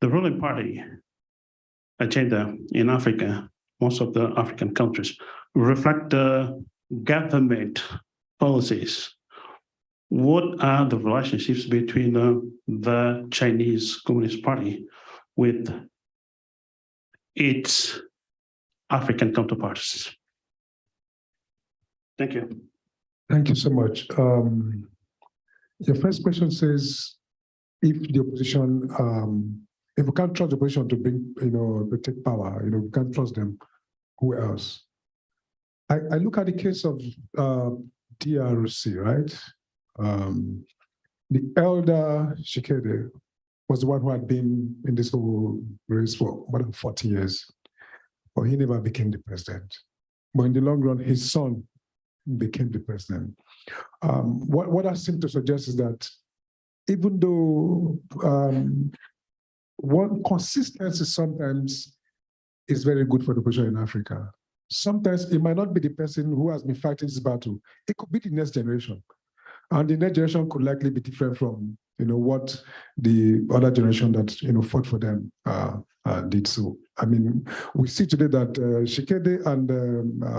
ruling party agenda in Africa, most of the African countries, reflect the government policies. What are the relationships between the Chinese Communist Party with its African counterparts? Thank you. Thank you so much. Your first question says, if the opposition, if we can't trust the opposition to bring, to take power, we can't trust them, who else? I look at the case of DRC, right? The elder Tshisekedi was the one who had been in this whole race for more than 40 years, but he never became the president. But in the long run, his son became the president. What I seem to suggest is that even though one consistency sometimes is very good for the opposition in Africa, sometimes it might not be the person who has been fighting this battle. It could be the next generation. And the next generation could likely be different from what the other generation that fought for them did. So, I mean, we see today that Tshisekedi and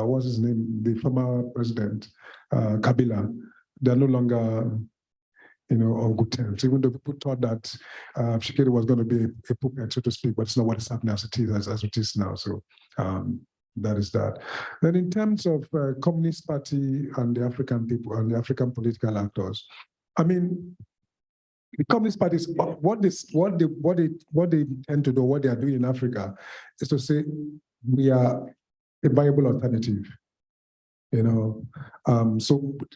what's his name, the former president, Kabila, they're no longer on good terms, even though people thought that Tshisekedi was going to be a puppet, so to speak, but it's not what is happening as it is now. So that is that. Then in terms of Communist Party and the African people and the African political actors, I mean, the Communist parties, what they tend to do, what they are doing in Africa, is to say we are a viable alternative. So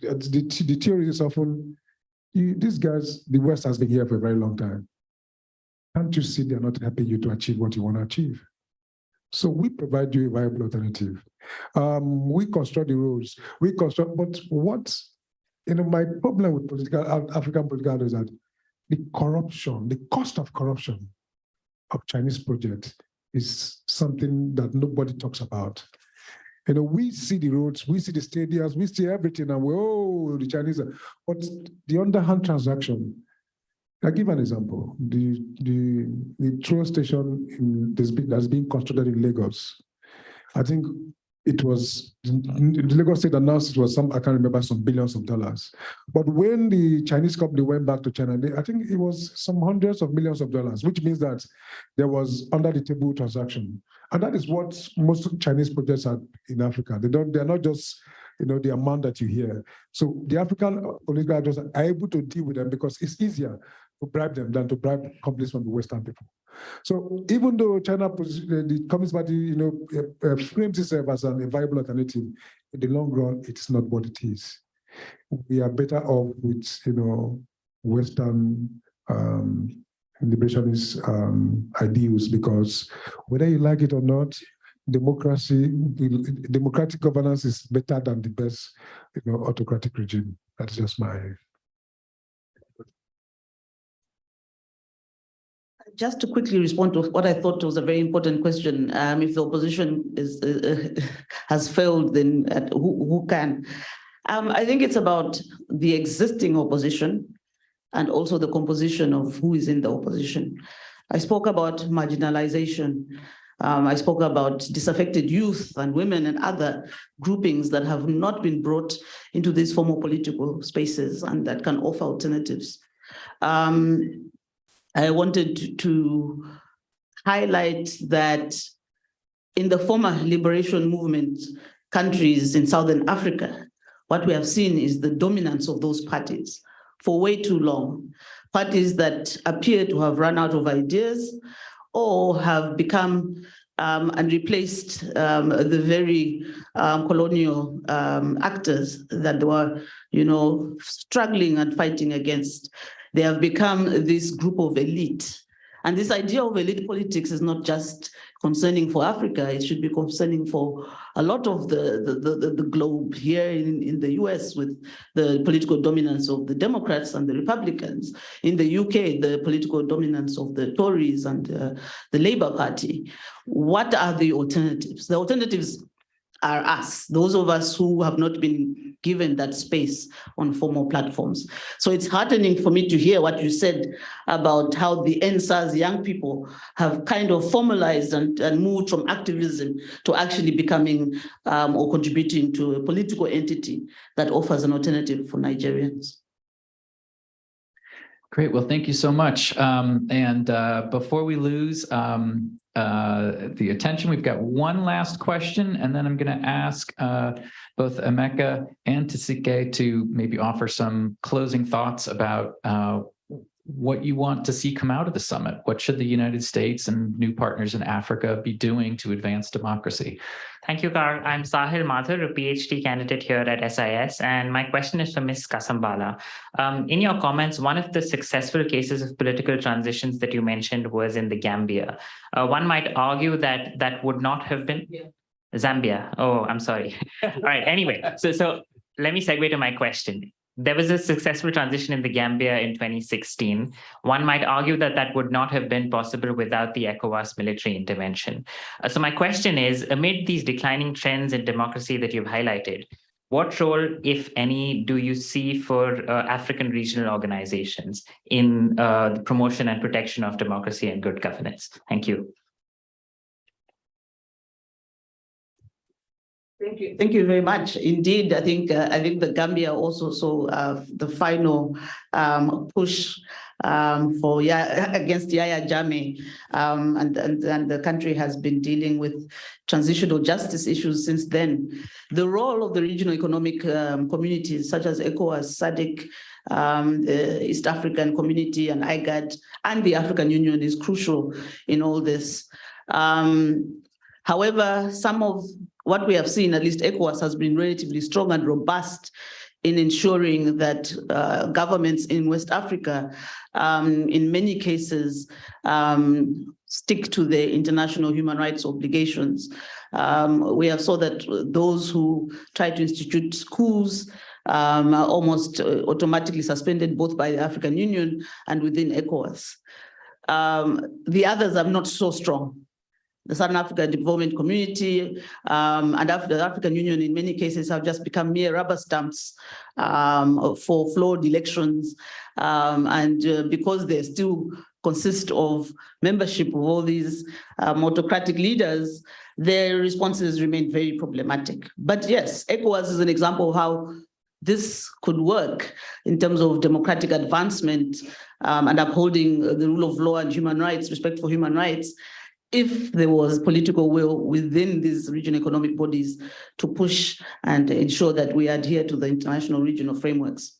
the theory is often, these guys, the West has been here for a very long time. Can't you see they're not helping you to achieve what you want to achieve? So we provide you a viable alternative. We construct the roads, but what, my problem with African political is that the corruption, the cost of corruption of Chinese projects is something that nobody talks about. We see the roads, we see the stadiums, we see everything, and the Chinese, but the underhand transaction I'll give an example. The train station that's being constructed in Lagos. I think it was the Lagos State announced it was I can't remember, some billions of dollars. But when the Chinese company went back to China, I think it was some hundreds of millions of dollars, which means that there was under the table transaction. And that is what most Chinese projects are in Africa. They're not just the amount that you hear. So the African political actors are able to deal with them because it's easier to bribe them than to bribe companies from the Western people. So even though China, the Communist Party, frames itself as a viable alternative, in the long run, it's not what it is. We are better off with, Western liberationist ideals, because whether you like it or not, democratic governance is better than the best, autocratic regime. That's just my. Just to quickly respond to what I thought was a very important question, if the opposition has failed, then who can? I think it's about the existing opposition and also the composition of who is in the opposition. I spoke about marginalization. I spoke about disaffected youth and women and other groupings that have not been brought into these formal political spaces and that can offer alternatives. I wanted to highlight that in the former liberation movement countries in Southern Africa, what we have seen is the dominance of those parties for way too long. Parties that appear to have run out of ideas or have become and replaced the very colonial actors that were, struggling and fighting against. They have become this group of elite. And this idea of elite politics is not just concerning for Africa, it should be concerning for a lot of the globe. Here in the US, with the political dominance of the Democrats and the Republicans. In the UK, the political dominance of the Tories and the Labour Party. What are the alternatives? The alternatives are us, those of us who have not been given that space on formal platforms. So it's heartening for me to hear what you said about how the NSAS young people have kind of formalized and moved from activism to actually becoming or contributing to a political entity that offers an alternative for Nigerians. Great, well, thank you so much. And before we lose the attention, we've got one last question, and then I'm going to ask both Emeka and Tiseke to maybe offer some closing thoughts about what you want to see come out of the summit. What should the United States and new partners in Africa be doing to advance democracy? Thank you, Carl. I'm Sahil Mathur, a PhD candidate here at SIS, and my question is for Ms. Kasambala. In your comments, one of the successful cases of political transitions that you mentioned was in the Gambia. One might argue that that would not have been Zambia. Oh, I'm sorry. All right. Anyway, so let me segue to my question. There was a successful transition in the Gambia in 2016. One might argue that that would not have been possible without the ECOWAS military intervention. So my question is, amid these declining trends in democracy that you've highlighted, what role, if any, do you see for African regional organizations in the promotion and protection of democracy and good governance? Thank you. Thank you very much. Indeed, I think the Gambia also saw the final push against Yahya Jammeh, and the country has been dealing with transitional justice issues since then. The role of the regional economic communities such as ECOWAS, SADC, the East African Community, and IGAD, and the African Union is crucial in all this. However, some of what we have seen, at least ECOWAS, has been relatively strong and robust in ensuring that governments in West Africa, in many cases, stick to their international human rights obligations. We have saw that those who try to institute coups are almost automatically suspended both by the African Union and within ECOWAS. The others are not so strong. the Southern African Development Community and the African Union in many cases have just become mere rubber stamps for flawed elections. Because they still consist of membership of all these autocratic leaders, their responses remain very problematic. But yes, ECOWAS is an example of how this could work in terms of democratic advancement and upholding the rule of law and human rights, respect for human rights, if there was political will within these regional economic bodies to push and ensure that we adhere to the international regional frameworks.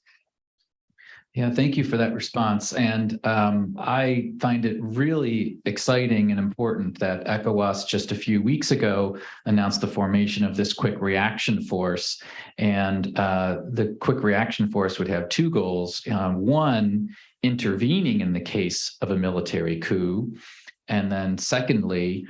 Yeah, thank you for that response. And I find it really exciting and important that ECOWAS just a few weeks ago announced the formation of this quick reaction force. And the quick reaction force would have two goals. One, intervening in the case of a military coup. And then secondly,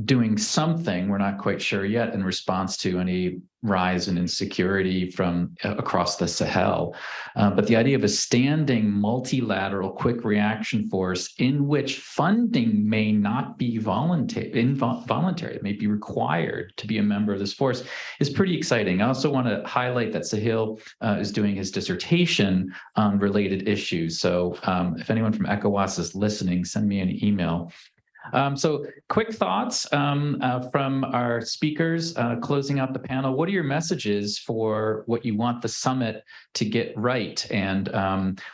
doing something, we're not quite sure yet, in response to any rise in insecurity from across the Sahel. But the idea of a standing multilateral quick reaction force in which funding may not be voluntary, it may be required to be a member of this force is pretty exciting. I also want to highlight that Sahil is doing his dissertation on related issues. So if anyone from ECOWAS is listening, send me an email. So quick thoughts from our speakers closing out the panel. What are your messages for what you want the summit to get right? And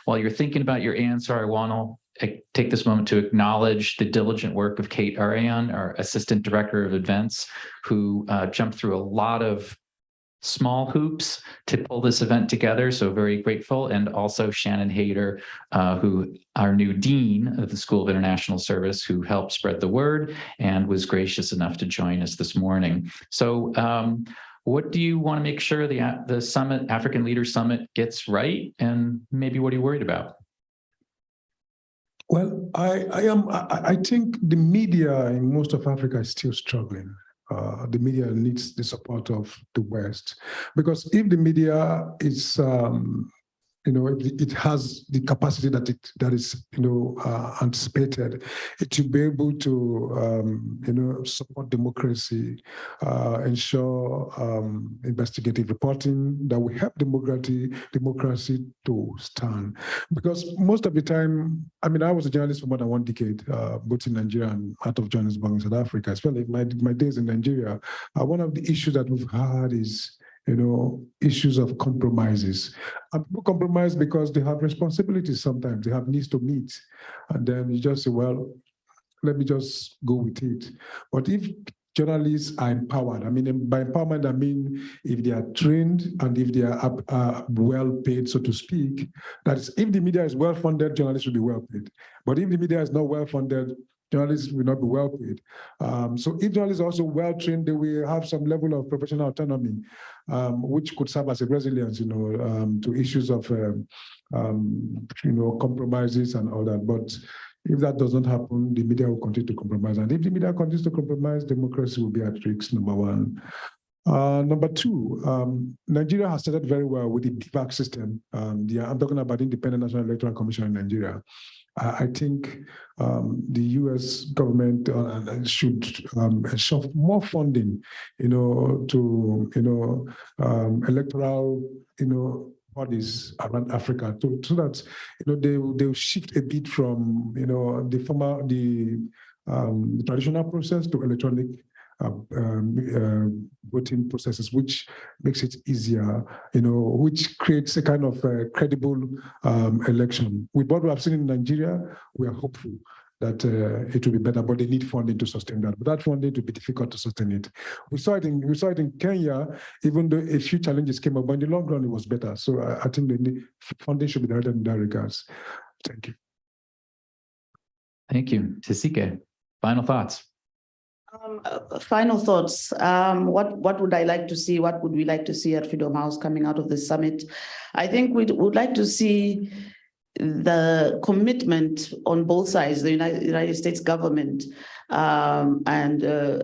while you're thinking about your answer, I want to take this moment to acknowledge the diligent work of Kate Arian, our Assistant Director of Events, who jumped through a lot of small hoops to pull this event together. So very grateful. And also Shannon Hayter, who our new Dean of the School of International Service, who helped spread the word and was gracious enough to join us this morning. So what do you want to make sure the summit, African Leaders Summit, gets right? And maybe what are you worried about? Well, I think the media in most of Africa is still struggling. The media needs the support of the West, because if the media is, it has the capacity that is, anticipated, it will be able to, support democracy, ensure investigative reporting that will help democracy to stand. Because most of the time, I was a journalist for more than 1 decade, both in Nigeria and out of Johannesburg in South Africa. Especially my days in Nigeria, one of the issues that we've had is, issues of compromises. And people compromise because they have responsibilities sometimes, they have needs to meet. And then you just say, well, let me just go with it. But if journalists are empowered, by empowerment, I mean if they are trained and if they are well paid, so to speak, that is, if the media is well funded, journalists will be well paid. But if the media is not well funded, journalists will not be well paid. So if journalists are also well trained, they will have some level of professional autonomy, which could serve as a resilience, to issues of, compromises and all that. But if that does not happen, the media will continue to compromise. And if the media continues to compromise, democracy will be at risk, number one. Number two, Nigeria has started very well with the DVAC system. I'm talking about the Independent National Electoral Commission in Nigeria. I think the U.S. government should ensure more funding, to electoral, bodies around Africa, so that they'll shift a bit from the traditional process to electronic voting processes, which makes it easier, which creates a kind of credible election. With what we have seen in Nigeria, we are hopeful that it will be better, but they need funding to sustain that. But that funding will be difficult to sustain it. We saw it in Kenya, even though a few challenges came up, but in the long run, it was better. So I think the funding should be directed in that regards. Thank you. Thank you. Tiseke, final thoughts. Final thoughts. What would I like to see? What would we like to see at Freedom House coming out of this summit? I think we would like to see the commitment on both sides, the United States government, and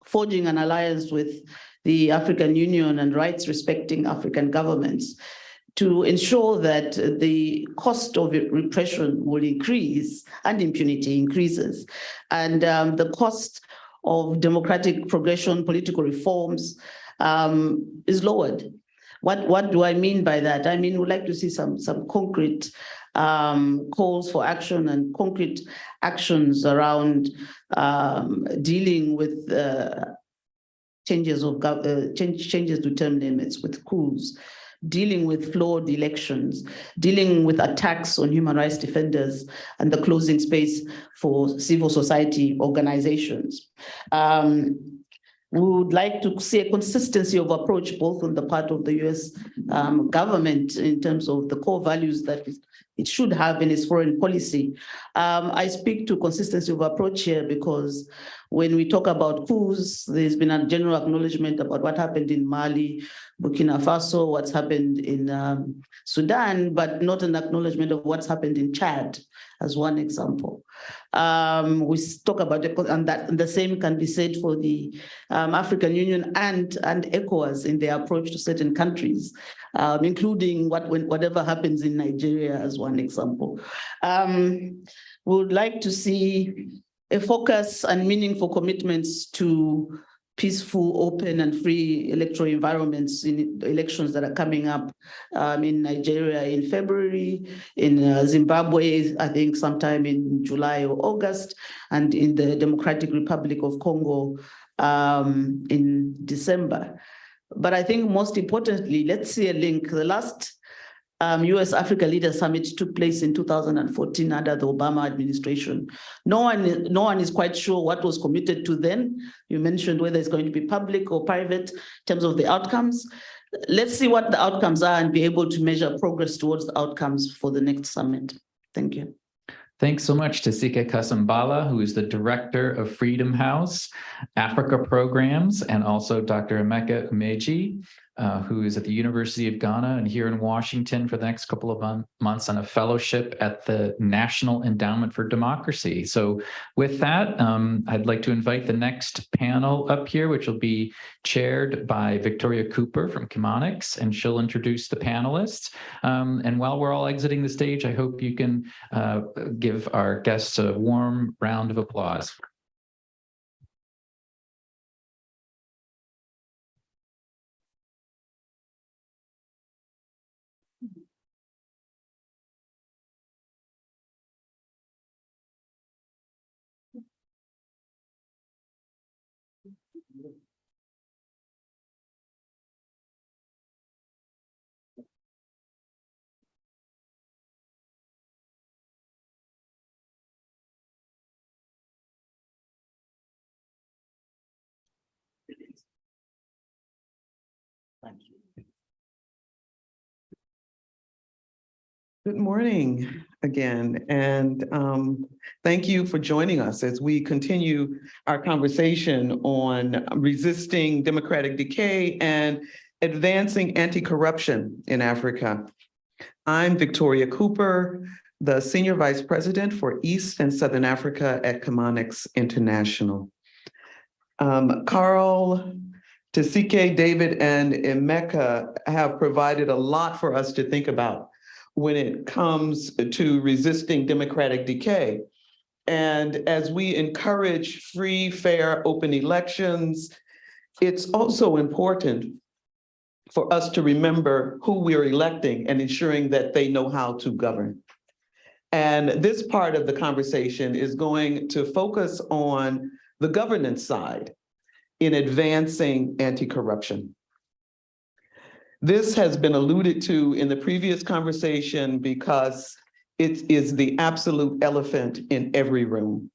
forging an alliance with the African Union and rights-respecting African governments to ensure that the cost of repression will increase and impunity increases, and the cost of democratic progression, political reforms is lowered. What do I mean by that? I mean, we'd like to see some concrete calls for action and concrete actions around dealing with changes to term limits, with coups, dealing with flawed elections, dealing with attacks on human rights defenders, and the closing space for civil society organizations. We would like to see a consistency of approach, both on the part of the US government in terms of the core values that it should have in its foreign policy. I speak to consistency of approach here because when we talk about coups, there's been a general acknowledgement about what happened in Mali, Burkina Faso, what's happened in Sudan, but not an acknowledgement of what's happened in Chad, as one example. We talk about it, and that the same can be said for the African Union and ECOWAS in their approach to certain countries, including whatever happens in Nigeria as one example. We would like to see a focus and meaningful commitments to peaceful, open, and free electoral environments in elections that are coming up in Nigeria in February, in Zimbabwe, I think sometime in July or August, and in the Democratic Republic of Congo in December. But I think most importantly, let's see a link. The last US-Africa Leaders Summit took place in 2014 under the Obama administration. No one is quite sure what was committed to then. You mentioned whether it's going to be public or private in terms of the outcomes. Let's see what the outcomes are and be able to measure progress towards the outcomes for the next summit. Thank you. Thanks so much to Tiseke Kasambala, who is the Director of Freedom House, Africa Programs, and also Dr. Emeka Umejei, who is at the University of Ghana and here in Washington for the next couple of months on a fellowship at the National Endowment for Democracy. So with that, I'd like to invite the next panel up here, which will be chaired by Victoria Cooper from Chemonics, and she'll introduce the panelists. And while we're all exiting the stage, I hope you can give our guests a warm round of applause. Thank you. Good morning again, and thank you for joining us as we continue our conversation on resisting democratic decay and advancing anti-corruption in Africa. I'm Victoria Cooper, the Senior Vice President for East and Southern Africa at Chemonics International. Carl, Tiseke, David, and Emeka have provided a lot for us to think about when it comes to resisting democratic decay. And as we encourage free, fair, open elections, it's also important for us to remember who we're electing and ensuring that they know how to govern. And this part of the conversation is going to focus on the governance side in advancing anti-corruption. This has been alluded to in the previous conversation because it is the absolute elephant in every room.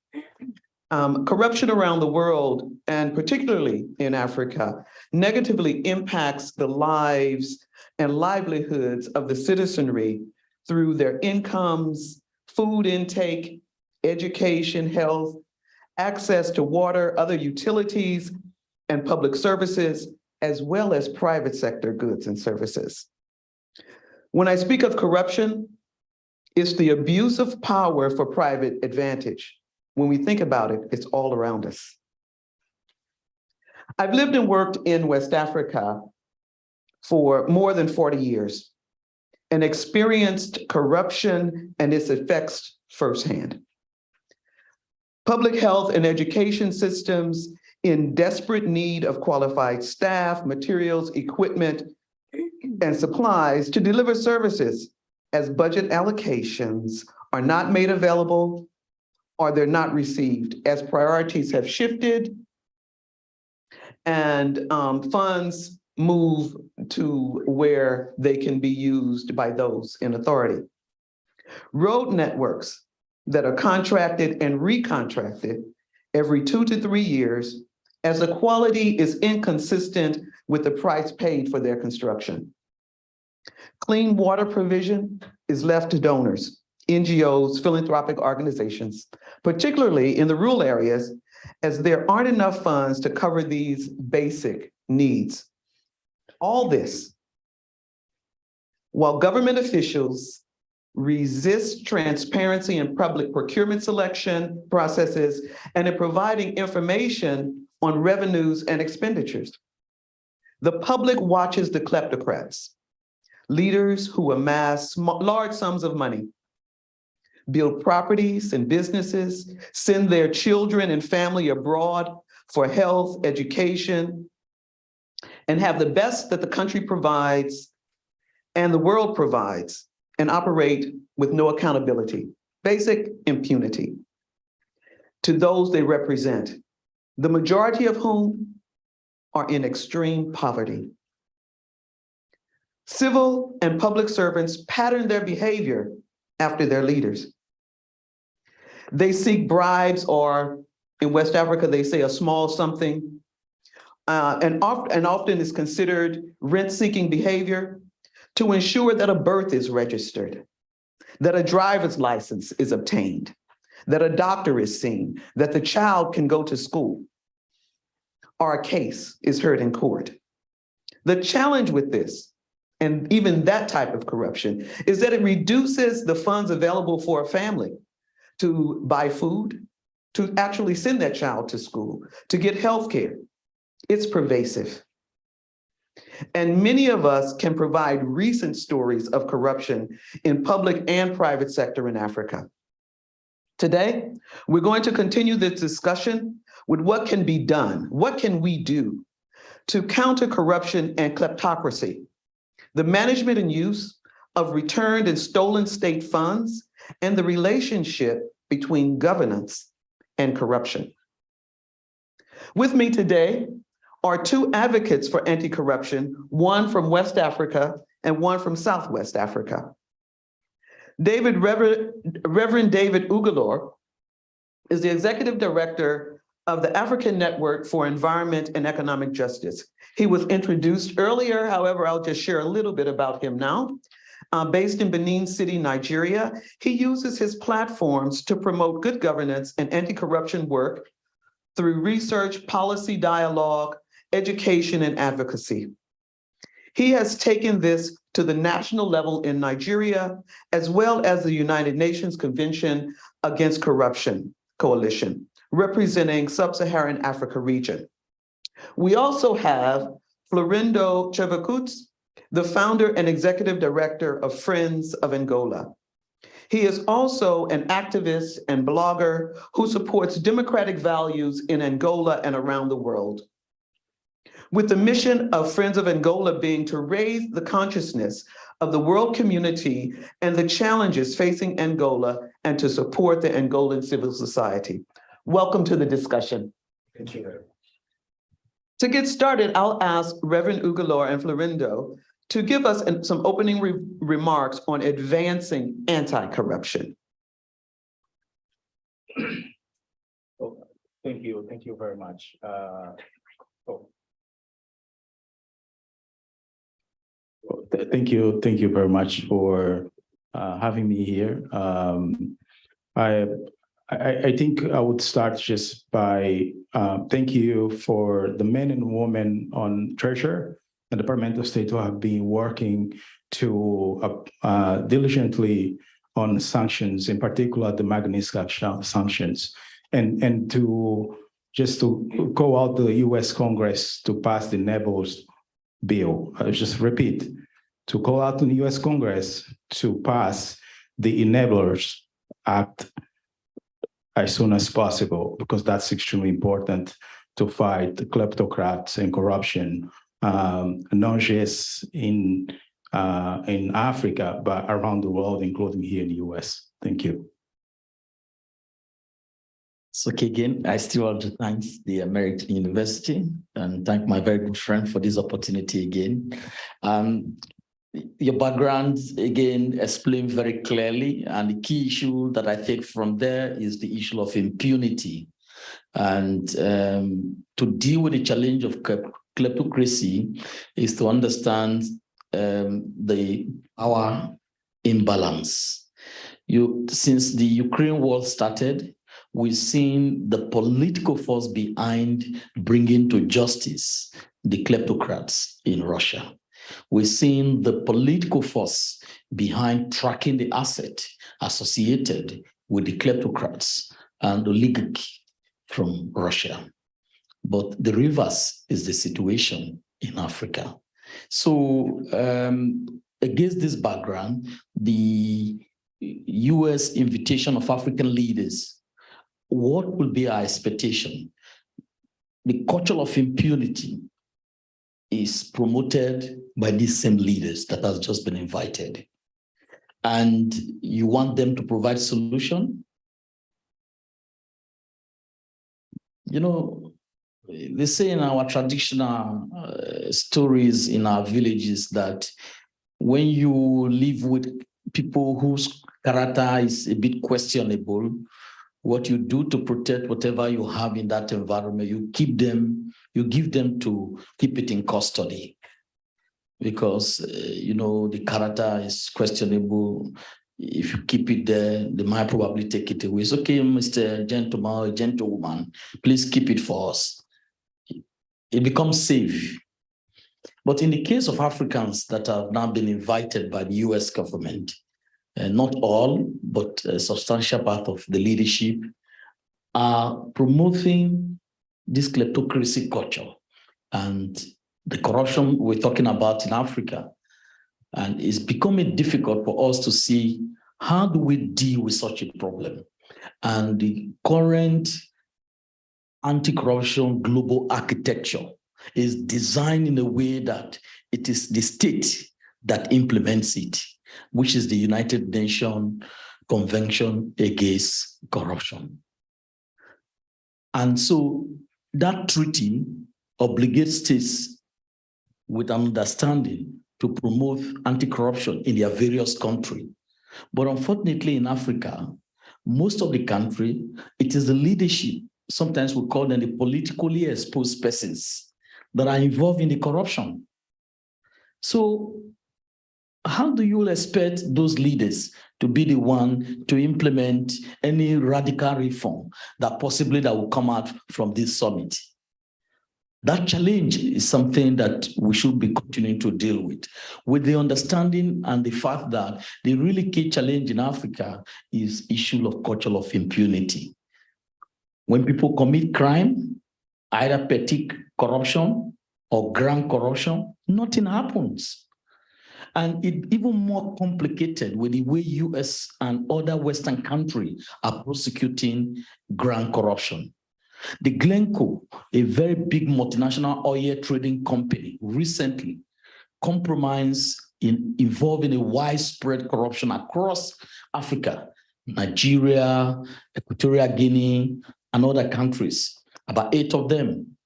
Corruption around the world, and particularly in Africa, negatively impacts the lives and livelihoods of the citizenry through their incomes, food intake, education, health, access to water, other utilities, and public services, as well as private sector goods and services. When I speak of corruption, it's the abuse of power for private advantage. When we think about it, it's all around us. I've lived and worked in West Africa for more than 40 years. and experienced corruption and its effects firsthand. Public health and education systems in desperate need of qualified staff, materials, equipment, and supplies to deliver services as budget allocations are not made available or they're not received as priorities have shifted and funds move to where they can be used by those in authority. Road networks that are contracted and recontracted every 2 to 3 years as the quality is inconsistent with the price paid for their construction. Clean water provision is left to donors, NGOs, philanthropic organizations, particularly in the rural areas, as there aren't enough funds to cover these basic needs. All this while government officials resist transparency in public procurement selection processes and in providing information on revenues and expenditures. The public watches the kleptocrats, leaders who amass large sums of money, build properties and businesses, send their children and family abroad for health, education, and have the best that the country provides and the world provides and operate with no accountability, basic impunity to those they represent, the majority of whom are in extreme poverty. Civil and public servants pattern their behavior after their leaders. They seek bribes, or in West Africa, they say a small something, and often is considered rent-seeking behavior to ensure that a birth is registered, that a driver's license is obtained, that a doctor is seen, that the child can go to school, or a case is heard in court. The challenge with this, and even that type of corruption, is that it reduces the funds available for a family to buy food, to actually send that child to school, to get health care. It's pervasive. And many of us can provide recent stories of corruption in public and private sector in Africa. Today, we're going to continue this discussion with what can be done, what can we do to counter corruption and kleptocracy, the management and use of returned and stolen state funds, and the relationship between governance and corruption. With me today are two advocates for anti-corruption, one from West Africa and one from Southwest Africa. Reverend David Ugolor is the executive director of the African Network for Environment and Economic Justice. He was introduced earlier, however, I'll just share a little bit about him now. Based in Benin City, Nigeria, he uses his platforms to promote good governance and anti-corruption work through research, policy dialogue, education, and advocacy. He has taken this to the national level in Nigeria, as well as the United Nations Convention Against Corruption Coalition, representing Sub-Saharan Africa region. We also have Florindo Chevacutes, the founder and executive director of Friends of Angola. He is also an activist and blogger who supports democratic values in Angola and around the world, with the mission of Friends of Angola being to raise the consciousness of the world community and the challenges facing Angola and to support the Angolan civil society. Welcome to the discussion. Thank you. To get started, I'll ask Reverend Ugolor and Florindo to give us some opening remarks on advancing anti-corruption. Thank you very much. Thank you very much for having me here. I think I would start just by thank you for the men and women on Treasury and Department of State who have been working to diligently on sanctions, in particular the Magnitsky sanctions, and to go out to the U.S. Congress to pass the Nebels bill. I'll just repeat, to call out to the US Congress to pass the Enablers Act as soon as possible, because that's extremely important to fight the kleptocrats and corruption, not just in Africa, but around the world, including here in the US. Thank you. So again, I still want to thank the American University and thank my very good friend for this opportunity again. Your background, again, explained very clearly, and the key issue that I take from there is the issue of impunity. And to deal with the challenge of kleptocracy is to understand the power imbalance. Since the Ukraine war started, we've seen the political force behind bringing to justice the kleptocrats in Russia. We're seeing the political force behind tracking the asset associated with the kleptocrats and oligarchy from Russia. But the reverse is the situation in Africa. So against this background, the US invitation of African leaders, what will be our expectation? The culture of impunity is promoted by these same leaders that has just been invited. And you want them to provide solution? You know, they say in our traditional stories in our villages that when you live with people whose character is a bit questionable, what you do to protect whatever you have in that environment, you give them to keep it in custody. Because, you know, the character is questionable. If you keep it there, they might probably take it away. It's okay, Mr. Gentleman or gentlewoman, please keep it for us. It becomes safe. But in the case of Africans that have now been invited by the US government, not all, but a substantial part of the leadership are promoting this kleptocracy culture and the corruption we're talking about in Africa. And it's becoming difficult for us to see how do we deal with such a problem. And the current anti-corruption global architecture is designed in a way that it is the state that implements it, which is the United Nations Convention Against Corruption. And so that treaty obligates states with an understanding to promote anti-corruption in their various countries. But unfortunately in Africa, most of the country, it is the leadership, sometimes we call them the politically exposed persons, that are involved in the corruption. So how do you expect those leaders to be the one to implement any radical reform that possibly that will come out from this summit? That challenge is something that we should be continuing to deal with the understanding and the fact that the really key challenge in Africa is issue of culture of impunity. When people commit crime, either petty corruption or grand corruption, nothing happens. And it's even more complicated with the way US and other Western countries are prosecuting grand corruption. The Glencoe, a very big multinational oil trading company, recently compromised involving a widespread corruption across Africa, Nigeria, Equatorial Guinea, and other countries, about 8 of them.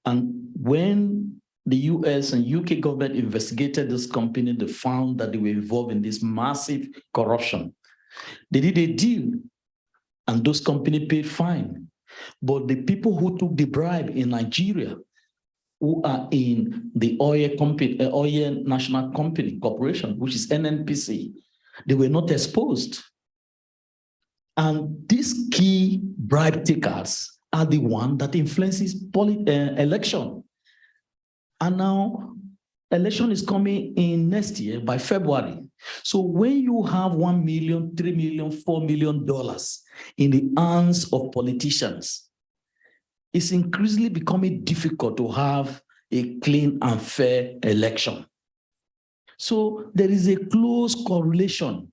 And when the US and UK government investigated this company, they found that they were involved in this massive corruption. They did a deal, and those companies paid fine. But the people who took the bribe in Nigeria, who are in the oil national company corporation, which is NNPC, they were not exposed. And these key bribe takers are the one that influences election. And now election is coming in next year by February. So when you have $1 million, $3 million, $4 million in the hands of politicians, it's increasingly becoming difficult to have a clean and fair election. So there is a close correlation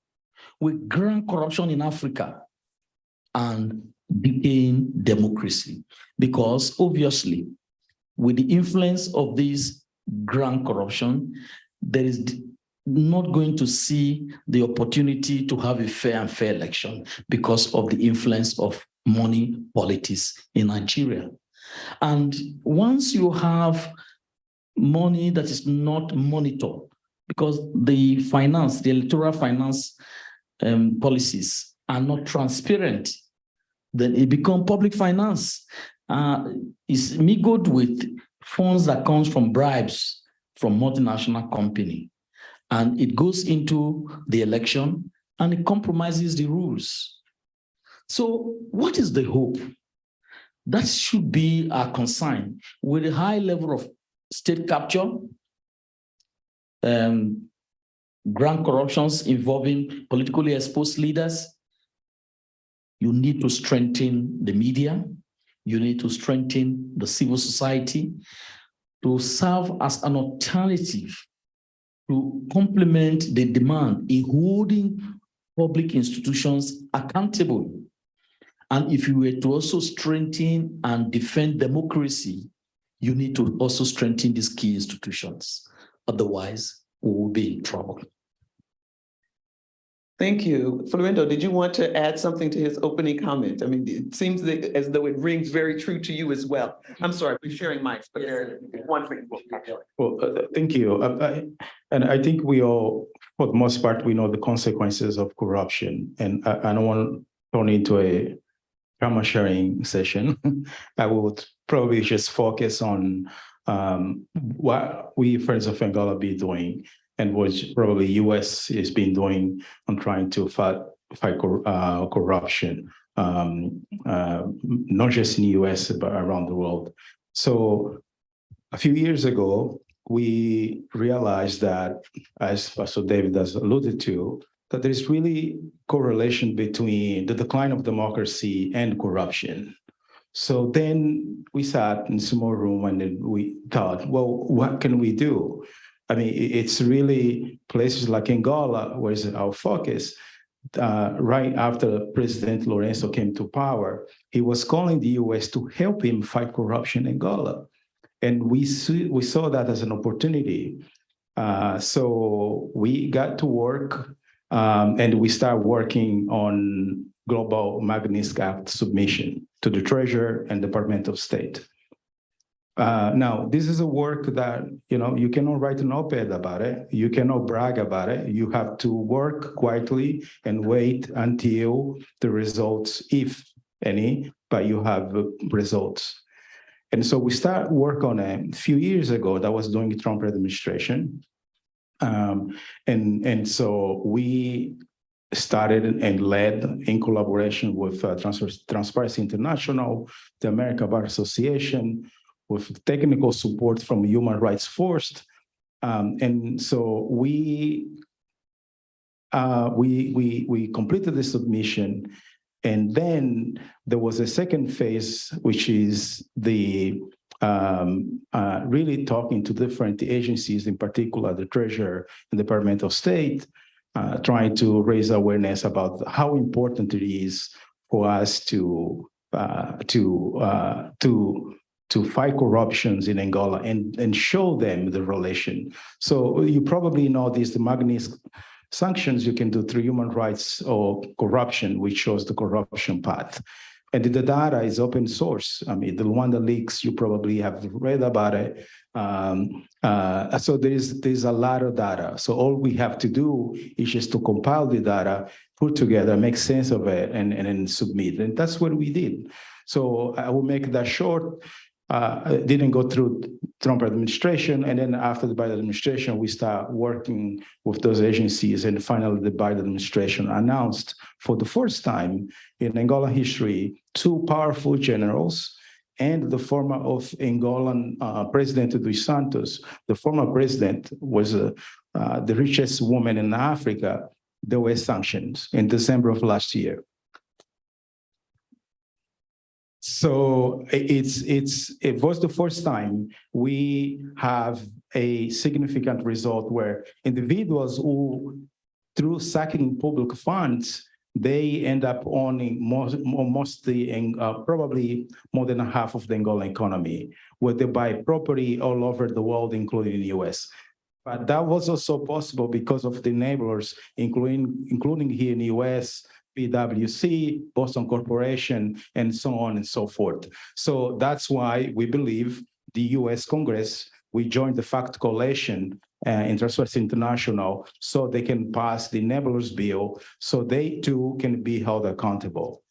with grand corruption in Africa and decaying democracy, because obviously with the influence of this grand corruption, there is not going to see the opportunity to have a fair and fair election because of the influence of money politics in Nigeria. And once you have money that is not monitored, because the finance, the electoral finance policies are not transparent, then it becomes public finance. It's mingled with funds that comes from bribes from multinational company. And it goes into the election and it compromises the rules. So what is the hope? That should be our concern. With a high level of state capture, grand corruptions involving politically exposed leaders, you need to strengthen the media. You need to strengthen the civil society to serve as an alternative to complement the demand in holding public institutions accountable. And if you were to also strengthen and defend democracy, you need to also strengthen these key institutions. Otherwise, we will be in trouble. Thank you. Florendo, did you want to add something to his opening comment? I mean, it seems as though it rings very true to you as well. I'm sorry, we're sharing mics, but one thing. Well, thank you. And I think we all, for the most part, we know the consequences of corruption. And I don't want to turn into a drama sharing session. I would probably just focus on what we Friends of Angola be doing, and what probably US has been doing on trying to fight corruption, not just in the US, but around the world. So a few years ago, we realized that, as Pastor David has alluded to, that there's really correlation between the decline of democracy and corruption. So then we sat in a small room and then we thought, well, what can we do? I mean, it's really places like Angola, where's our focus. Right after President Lourenço came to power, he was calling the US to help him fight corruption in Angola. And we saw that as an opportunity. So we got to work and we started working on global Magnitsky Act submission to the Treasury and Department of State. Now, this is a work that, you cannot write an op-ed about it. You cannot brag about it. You have to work quietly and wait until the results, if any, but you have results. And so we started work on it a few years ago. That was during the Trump administration. And so we started and led in collaboration with Transparency International, the American Bar Association, with technical support from Human Rights First. And so we completed the submission. And then there was a second phase, which is the really talking to different agencies, in particular the Treasury and Department of State, trying to raise awareness about how important it is for us to fight corruptions in Angola and show them the relation. So you probably know this, the Magnitsky sanctions you can do through human rights or corruption, which shows the corruption path. And the data is open source. I mean, the Luanda leaks, you probably have read about it. So there's a lot of data. So all we have to do is just to compile the data, put together, make sense of it, and then submit. And that's what we did. So I will make that short. It didn't go through Trump administration. And then after the Biden administration, we start working with those agencies. And finally, the Biden administration announced for the first time in Angola history, 2 powerful generals and the former of Angolan President dos Santos. The former president was the richest woman in Africa. There were sanctions in December of last year. So it was the first time we have a significant result where individuals who, through sacking public funds, they end up owning mostly and probably more than half of the Angolan economy, where they buy property all over the world, including the US. But that was also possible because of the enablers, including here in the US, PwC, Boston Corporation, and so on and so forth. So that's why we believe the US Congress, we joined the FACT Coalition in Transparency International so they can pass the enablers bill so they too can be held accountable.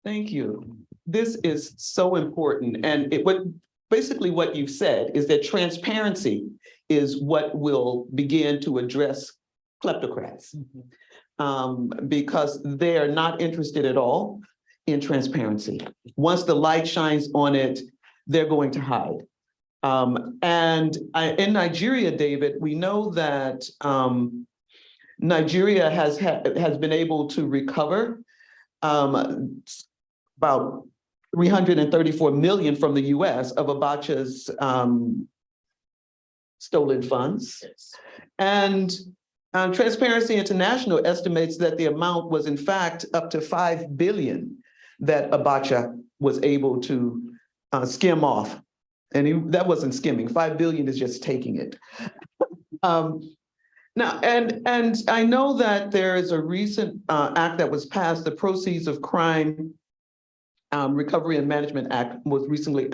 Thank you. This is so important. And basically what you've said is that transparency is what will begin to address kleptocrats. Because they're not interested at all in transparency. Once the light shines on it, they're going to hide. In Nigeria, David, we know that Nigeria has been able to recover about 334 million from the US of Abacha's stolen funds. Yes. And Transparency International estimates that the amount was in fact up to 5 billion that Abacha was able to skim off. And that wasn't skimming, 5 billion is just taking it. Now, and I know that there is a recent act that was passed, the Proceeds of Crime Recovery and Management Act was recently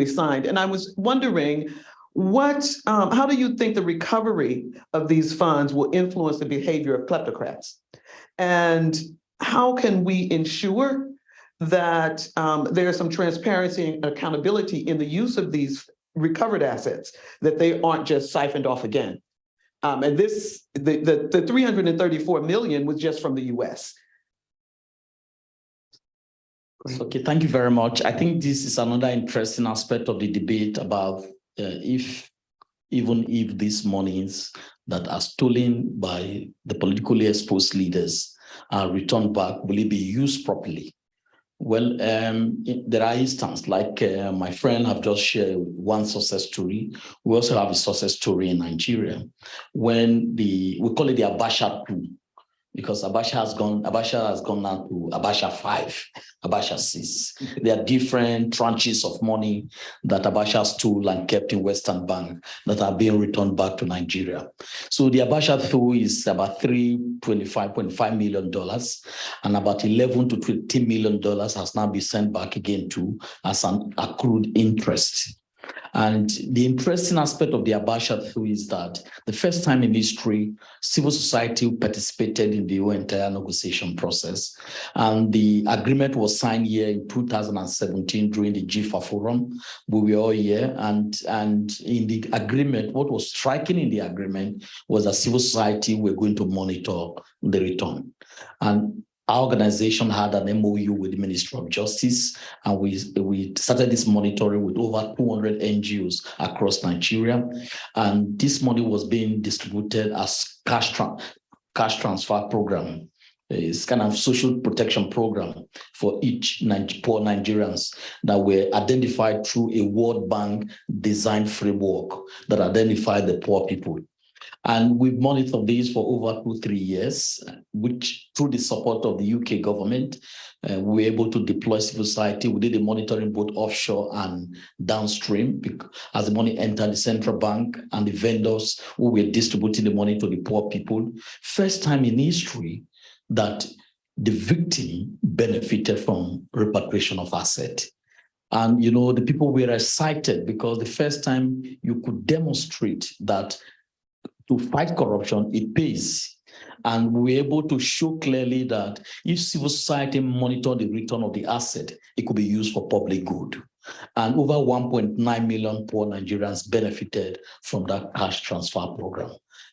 signed. And I was wondering, how do you think the recovery of these funds will influence the behavior of kleptocrats? And how can we ensure that there's some transparency and accountability in the use of these recovered assets, that they aren't just siphoned off again? And the 334 million was just from the US. Okay, thank you very much. I think this is another interesting aspect of the debate about even if these monies that are stolen by the politically exposed leaders are returned back, will it be used properly? Well, there are instances like my friend have just shared one success story. We also have a success story in Nigeria when we call it the Abacha coup, because Abacha has gone now to Abacha 5, Abacha 6. There are different tranches of money that Abacha stole and kept in Western Bank that are being returned back to Nigeria. So the Abacha coup is about $325.5 million, and about $11 to $13 million has now been sent back again to as an accrued interest. And the interesting aspect of the Abacha coup is that the first time in history, civil society participated in the entire negotiation process. And the agreement was signed here in 2017 during the GIFA forum. We were all here. And in the agreement, what was striking in the agreement was that civil society were going to monitor the return. And our organization had an MOU with the Ministry of Justice, and we started this monitoring with over 200 NGOs across Nigeria. And this money was being distributed as cash transfer program. It's kind of social protection program for each poor Nigerians that were identified through a World Bank design framework that identified the poor people. And we've monitored these for over 2-3 years, which through the support of the UK government, we were able to deploy civil society. We did the monitoring both offshore and downstream as the money entered the central bank and the vendors who were distributing the money to the poor people. First time in history that the victim benefited from repatriation of asset. And, you know, the people were excited because the first time you could demonstrate that to fight corruption, it pays. And we were able to show clearly that if civil society monitored the return of the asset, it could be used for public good. And over 1.9 million poor Nigerians benefited from that cash transfer program.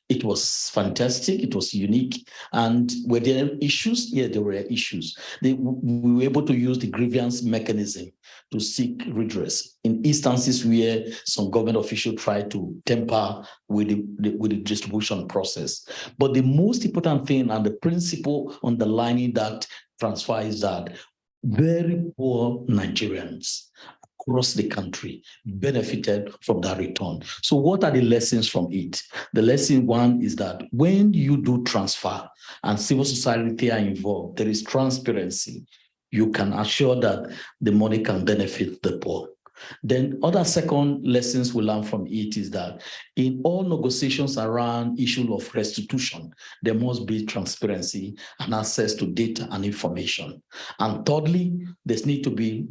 It was fantastic. It was unique. And were there issues? Yeah, there were issues. We were able to use the grievance mechanism to seek redress in instances where some government official tried to tamper with the distribution process. But the most important thing and the principle underlining that transfer is that very poor Nigerians across the country benefited from that return. So what are the lessons from it? The lesson one is that when you do transfer and civil society are involved, there is transparency. You can assure that the money can benefit the poor. Then other second lessons we learn from it is that in all negotiations around issue of restitution, there must be transparency and access to data and information. And thirdly, there's need to be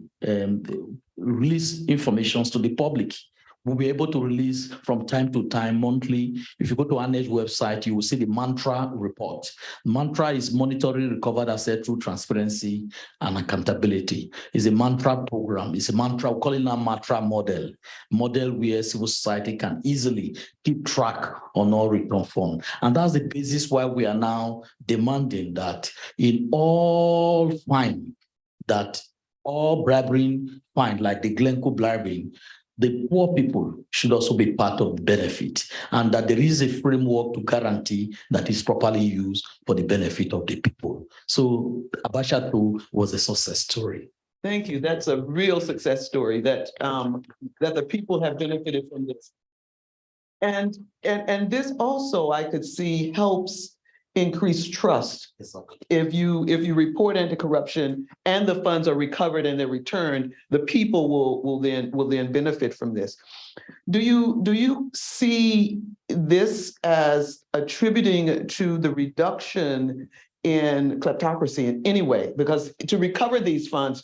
release information to the public. We'll be able to release from time to time, monthly. If you go to our NEDGE website, you will see the mantra report. Mantra is monitoring recovered asset through transparency and accountability. It's a mantra program. It's a mantra, we call it a mantra model where civil society can easily keep track on all return funds. And that's the basis why we are now demanding that in all fine, that all bribery fine, like the Glencoe bribery, the poor people should also be part of the benefit, and that there is a framework to guarantee that is properly used for the benefit of the people. So Abacha too was a success story. Thank you. That's a real success story that that the people have benefited from this. And this also, I could see, helps increase trust. If you report anti-corruption and the funds are recovered and they're returned, the people will then benefit from this. Do you see this as attributing to the reduction in kleptocracy in any way? Because to recover these funds,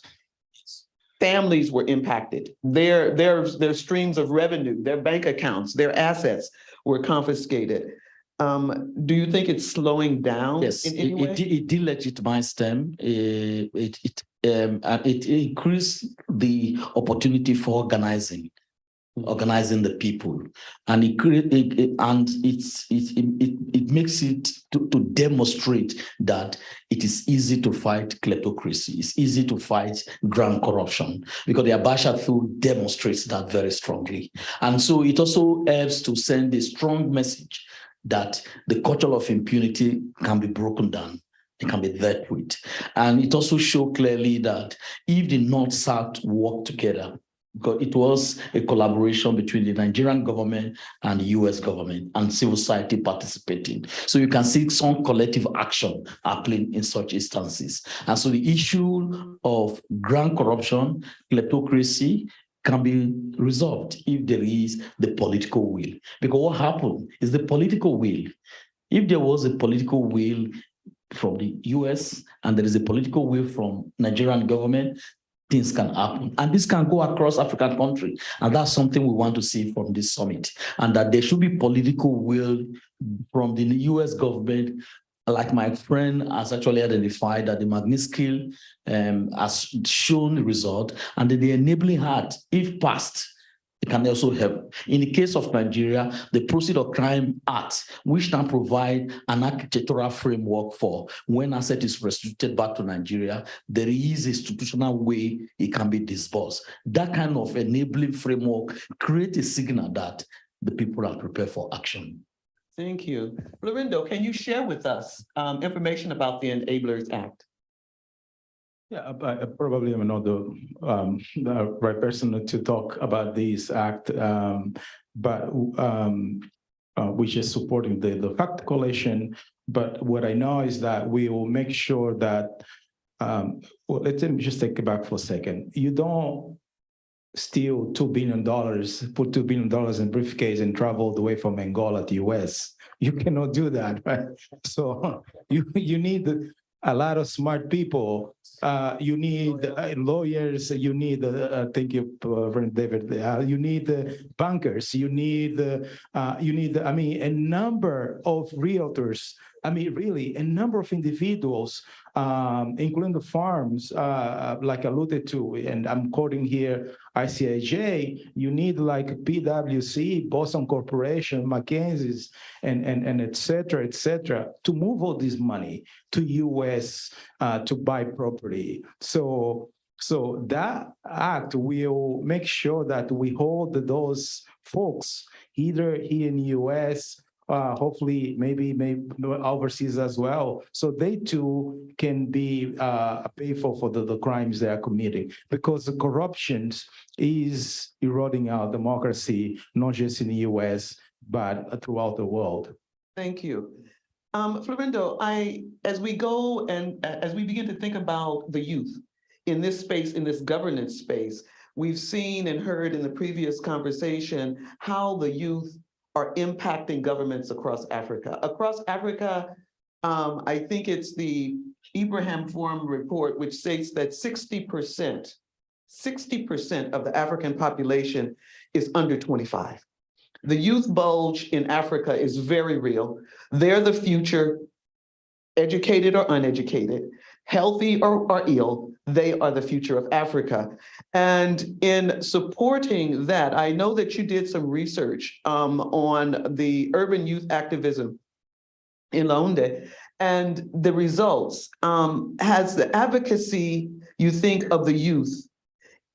families were impacted. Their streams of revenue, their bank accounts, their assets were confiscated. Do you think it's slowing down? Yes, in any way? it delegitimized them. It increased the opportunity for organizing the people, and it makes it to demonstrate that it is easy to fight kleptocracy. It's easy to fight grand corruption, because the Abacha tool demonstrates that very strongly. And so it also helps to send a strong message that the culture of impunity can be broken down. It can be dealt with. And it also shows clearly that if the North-South work together, because it was a collaboration between the Nigerian government and the US government and civil society participating. So you can see some collective action happening in such instances. And so the issue of grand corruption, kleptocracy, can be resolved if there is the political will. Because what happened is the political will. If there was a political will from the US and there is a political will from Nigerian government, things can happen. And this can go across African countries. And that's something we want to see from this summit. And that there should be political will from the US government. Like my friend has actually identified that the Magnitsky has shown the result, and that the enabling act, if passed, it can also help. In the case of Nigeria, the Proceeds of Crime Act, which now provide an architectural framework for when asset is restituted back to Nigeria, there is a institutional way it can be disbursed. That kind of enabling framework creates a signal that the people are prepared for action. Thank you. Florindo, can you share with us information about the Enablers Act? Yeah, I probably am not the right person to talk about this act, which is supporting the fact coalition. But what I know is that we will make sure that, well, let me just take it back for a second. You don't steal $2 billion, put $2 billion in briefcase and travel all the way from Angola to US. You cannot do that, right? So you need a lot of smart people. You need lawyers. You need, thank you, Reverend David. You need bankers. You need, I mean, a number of realtors. I mean, really, a number of individuals, including the farms, like alluded to, and I'm quoting here ICIJ. You need like PwC, Boston Corporation, McKinsey's, and et cetera, to move all this money to US to buy property. So that act will make sure that we hold those folks either here in the US hopefully maybe overseas as well. So they too can be pay for the crimes they are committing, because the corruption is eroding our democracy, not just in the US, but throughout the world. Thank you. Florindo, as we go and as we begin to think about the youth in this space, in this governance space, we've seen and heard in the previous conversation how the youth are impacting governments across Africa. Across Africa, I think it's the Ibrahim Forum report, which states that 60% of the African population is under 25. The youth bulge in Africa is very real. They're the future, educated or uneducated, healthy or ill, they are the future of Africa. And in supporting that, I know that you did some research on the urban youth activism in Yaoundé and the results. Has the advocacy, you think, of the youth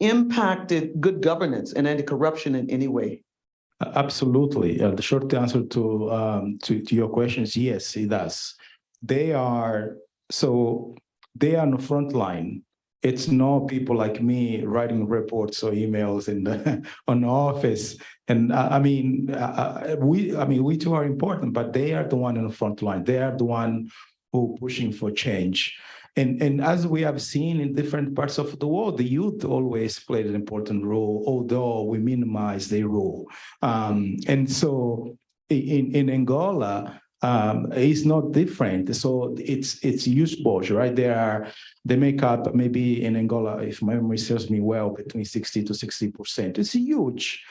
impacted good governance and anti-corruption in any way? Absolutely. The short answer to your question is yes, it does. They are on the front line. It's not people like me writing reports or emails in the on the office. And we too are important, but they are the one in the front line. They are the one who pushing for change. And as we have seen in different parts of the world, the youth always played an important role, although we minimize their role. And so in Angola, it's not different. So it's youth bulge, right? They make up maybe in Angola, if my memory serves me well, between 60 to 60%. It's huge.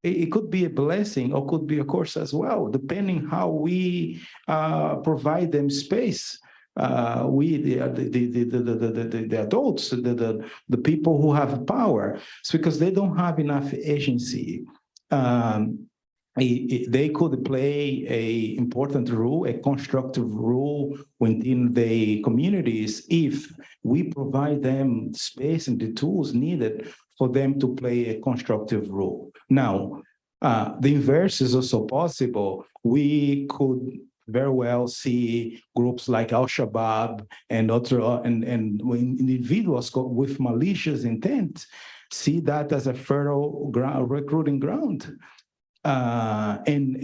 It could be a blessing or could be a curse as well, depending how we provide them space. The adults, the people who have power, it's because they don't have enough agency. They could play an important role, a constructive role within the communities if we provide them space and the tools needed for them to play a constructive role. Now, the inverse is also possible. We could very well see groups like Al-Shabaab and other and when individuals with malicious intent see that as a fertile recruiting ground. And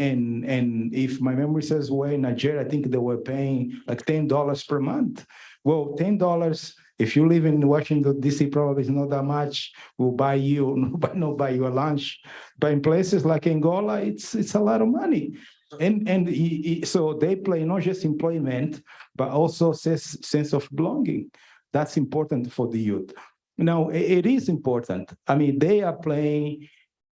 if my memory says well, in Nigeria, I think they were paying like $10 per month. Well, $10, if you live in Washington, D.C., probably is not that much. Will buy you, not buy you a lunch. But in places like Angola, it's a lot of money. And so they play not just employment, but also sense of belonging. That's important for the youth. Now, it is important. I mean, they are playing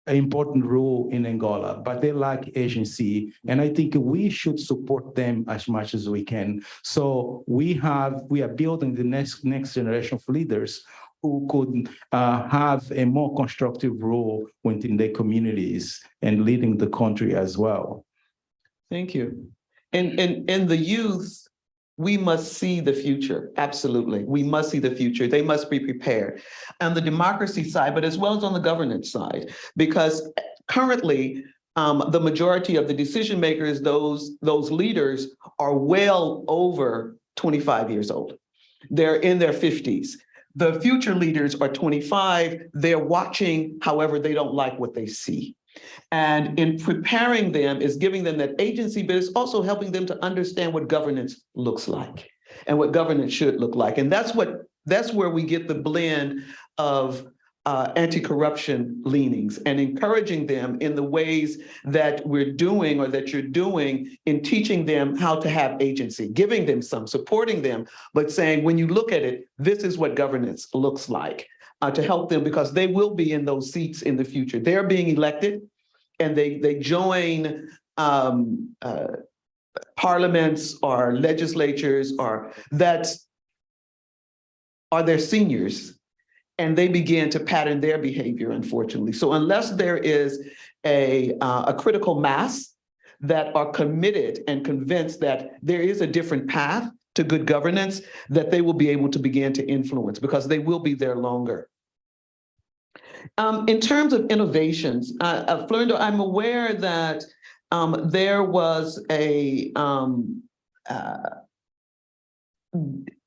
an important role in Angola, but they lack agency. And I think we should support them as much as we can. So we are building the next generation of leaders who could have a more constructive role within their communities and leading the country as well. Thank you. And the youth, we must see the future. Absolutely. We must see the future. They must be prepared on the democracy side, but as well as on the governance side, because currently the majority of the decision makers, those leaders are well over 25 years old. They're in their 50s. The future leaders are 25. They're watching, however, they don't like what they see. And in preparing them is giving them that agency, but it's also helping them to understand what governance looks like and what governance should look like. And that's where we get the blend of anti-corruption leanings and encouraging them in the ways that we're doing or that you're doing in teaching them how to have agency, giving them some, supporting them, but saying, when you look at it, this is what governance looks like. To help them, because they will be in those seats in the future. They're being elected and they join parliaments or legislatures or that are their seniors, and they begin to pattern their behavior, unfortunately. So unless there is a critical mass that are committed and convinced that there is a different path to good governance, that they will be able to begin to influence because they will be there longer. In terms of innovations, Florindo, I'm aware that there was a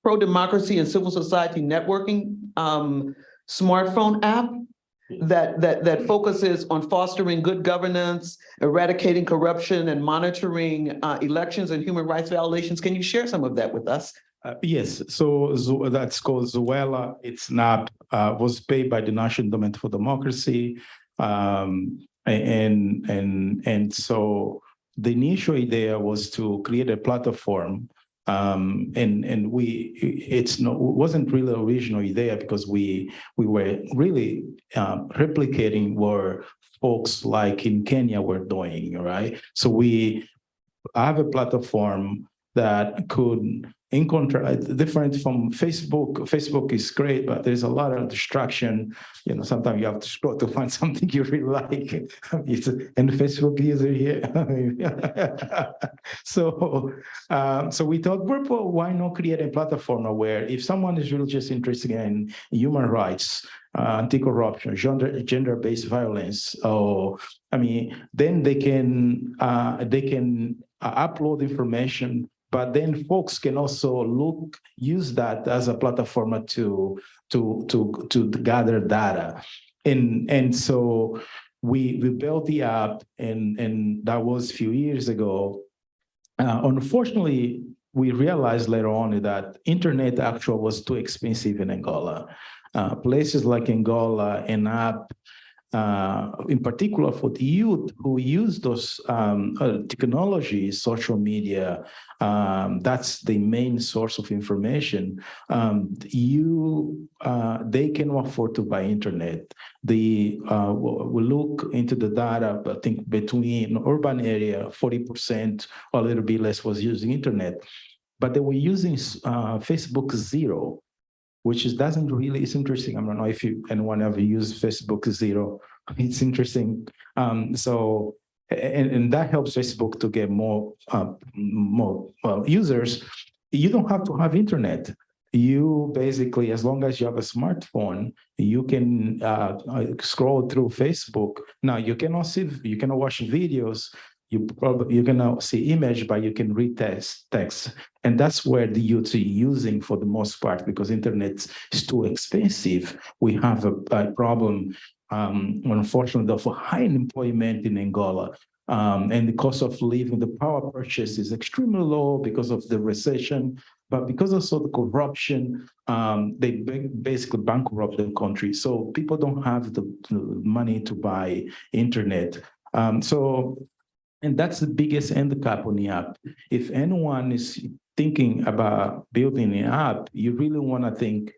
pro-democracy and civil society networking smartphone app that focuses on fostering good governance, eradicating corruption, and monitoring elections and human rights violations. Can you share some of that with us? Yes, so that's called Zuela. It's an app, was paid by the National Endowment for Democracy. And so the initial idea was to create a platform. Wasn't really an original idea because we were really replicating what folks like in Kenya were doing, right? So we have a platform that could, in contrast, different from Facebook. Facebook is great, but there's a lot of distraction. You know, sometimes you have to scroll to find something you really like. And Facebook user here. So we thought, well, why not create a platform where if someone is really just interested in human rights, anti-corruption, gender-based violence, then they can upload information, but then folks can also use that as a platform to gather data. And so we built the app, and that was a few years ago. Unfortunately, we realized later on that internet actually was too expensive in Angola. Places like Angola, an app, in particular for the youth who use those technologies, social media, that's the main source of information. They can afford to buy internet. We look into the data, I think between urban area, 40% or a little bit less was using internet, but they were using Facebook Zero, which doesn't really, it's interesting. I don't know if anyone ever used Facebook Zero. It's interesting. And that helps Facebook to get more users. You don't have to have internet. You basically, as long as you have a smartphone, you can scroll through Facebook. Now you cannot watch videos. You cannot see image, but you can read text. And that's where the youth are using for the most part, because internet is too expensive. We have a problem, unfortunately, for high unemployment in Angola. And the cost of living, the power purchase is extremely low because of the recession, but because also the corruption, they basically bankrupt the country. So people don't have the money to buy internet. And that's the biggest handicap on the app. If anyone is thinking about building an app, you really want to think,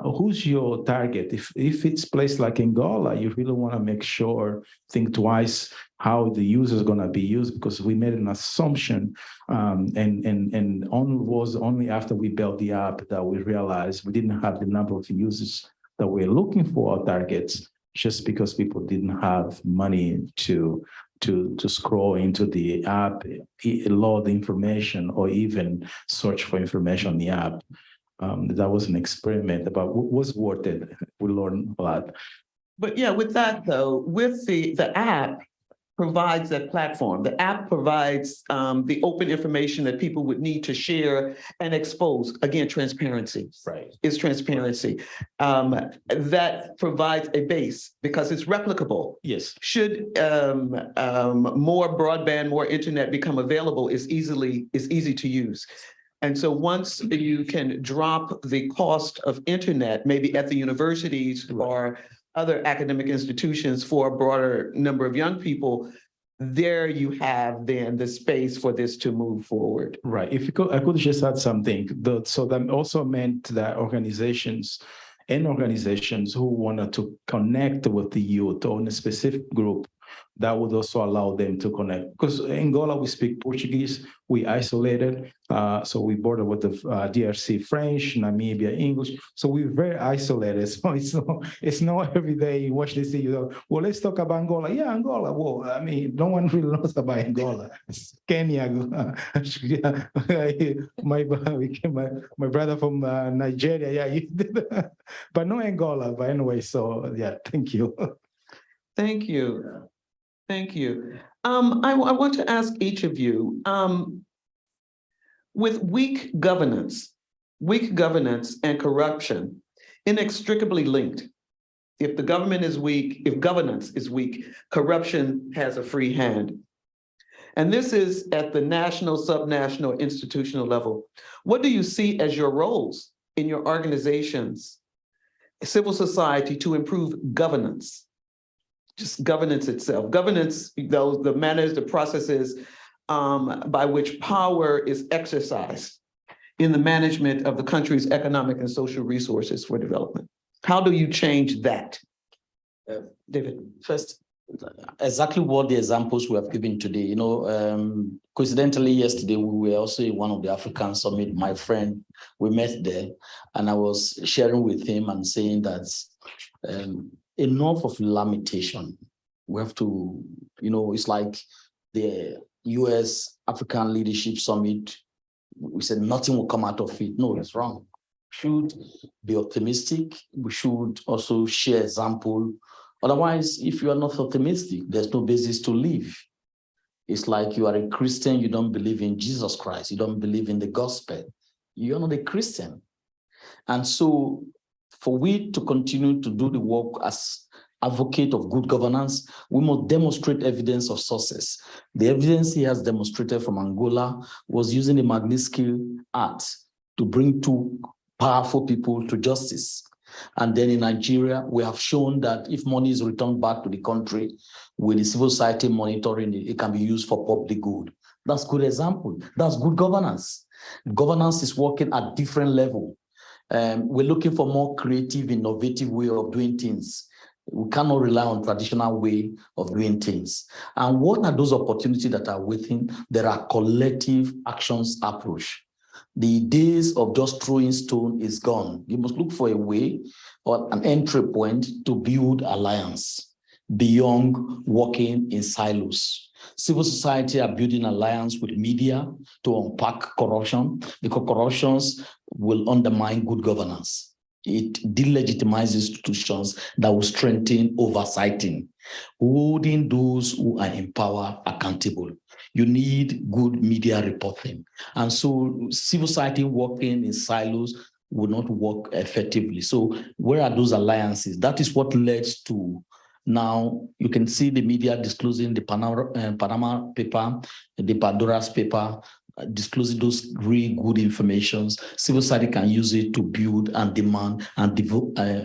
who's your target? If it's a place like Angola, you really want to think twice how the user is going to be used, because we made an assumption, and was only after we built the app that we realized we didn't have the number of users that we're looking for our targets, just because people didn't have money to scroll into the app, load information, or even search for information on the app. That was an experiment, but was worth it. We learned a lot. But yeah, with that though, with the app provides that platform. The app provides the open information that people would need to share and expose. Again, transparency. Right. Is transparency. That provides a base because it's replicable. Yes. Should more broadband, more internet become available, is easy to use. And so once you can drop the cost of internet, maybe at the universities or other academic institutions for a broader number of young people, there you have then the space for this to move forward. Right. I could just add something. So that also meant that organizations who wanted to connect with the youth or in a specific group, that would also allow them to connect. Because in Angola, we speak Portuguese, we isolated. So we border with the DRC French, Namibia English. So we're very isolated. So it's not every day you watch this, well, let's talk about Angola. Yeah, Angola. Well, I mean, no one really knows about Angola. It's Kenya. my brother from Nigeria. Yeah, you did. But no Angola. But anyway, so yeah, thank you. Thank you. Thank you. I want to ask each of you, with weak governance and corruption inextricably linked. If the government is weak, if governance is weak, corruption has a free hand. And this is at the national, subnational, institutional level. What do you see as your roles in your organizations, civil society, to improve governance? Just governance itself. Governance, the manners, the processes by which power is exercised in the management of the country's economic and social resources for development. How do you change that? David. First, exactly what the examples we have given today. Coincidentally, yesterday we were also in one of the African summit. My friend, we met there, and I was sharing with him and saying that enough of lamentation. We have to, it's like the US African Leadership Summit. We said nothing will come out of it. No, it's wrong. We should be optimistic. We should also share example. Otherwise, if you are not optimistic, there's no basis to live. It's like you are a Christian, you don't believe in Jesus Christ, you don't believe in the gospel. You're not a Christian. And so for we to continue to do the work as advocate of good governance, we must demonstrate evidence of success. The evidence he has demonstrated from Angola was using the Magnitsky Act to bring two powerful people to justice. And then in Nigeria, we have shown that if money is returned back to the country with the civil society monitoring it, it can be used for public good. That's a good example. That's good governance. Governance is working at different level. We're looking for more creative, innovative way of doing things. We cannot rely on traditional way of doing things. And what are those opportunities that are waiting? There are collective actions approach. The days of just throwing stone is gone. You must look for a way or an entry point to build alliance beyond working in silos. Civil society are building alliance with media to unpack corruption, because corruptions will undermine good governance. It delegitimizes institutions that will strengthen oversighting, holding those who are in power accountable. You need good media reporting. And so civil society working in silos will not work effectively. So where are those alliances? That is what led to now you can see the media disclosing the Panama paper, the Pandora's paper, disclosing those really good informations. Civil society can use it to build and demand and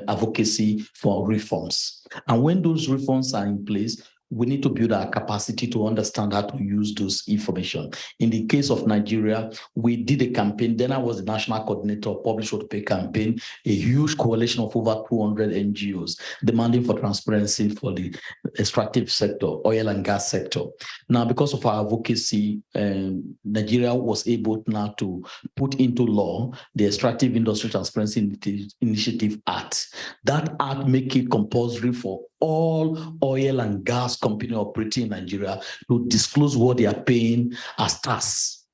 advocacy for reforms. And when those reforms are in place, we need to build our capacity to understand how to use those information. In the case of Nigeria, we did a campaign. Then I was the national coordinator of Publish or to Pay campaign, a huge coalition of over 200 NGOs demanding for transparency for the extractive sector, oil and gas sector. Now, because of our advocacy, Nigeria was able now to put into law the Extractive Industry Transparency Initiative Act. That act make it compulsory for all oil and gas companies operating in Nigeria to disclose what they are paying as tax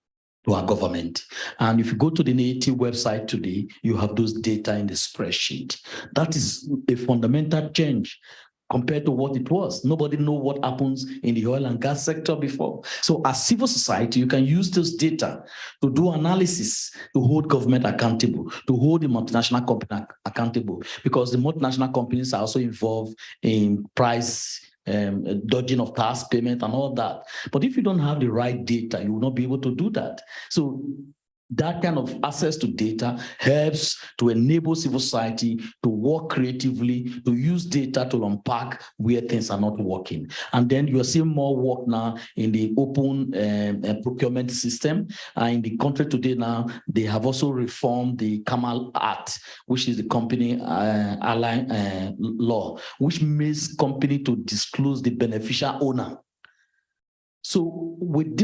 to our government. And if you go to the native website today, you have those data in the spreadsheet. That is a fundamental change compared to what it was. Nobody knows what happens in the oil and gas sector before. So as civil society, you can use this data to do analysis, to hold government accountable, to hold the multinational company accountable, because the multinational companies are also involved in price dodging of tax payment and all that. But if you don't have the right data, you will not be able to do that. So that kind of access to data helps to enable civil society to work creatively, to use data to unpack where things are not working. And then you are seeing more work now in the open procurement system. In the country today now, they have also reformed the Kamal Act, which is the company law, which makes company to disclose the beneficial owner. So with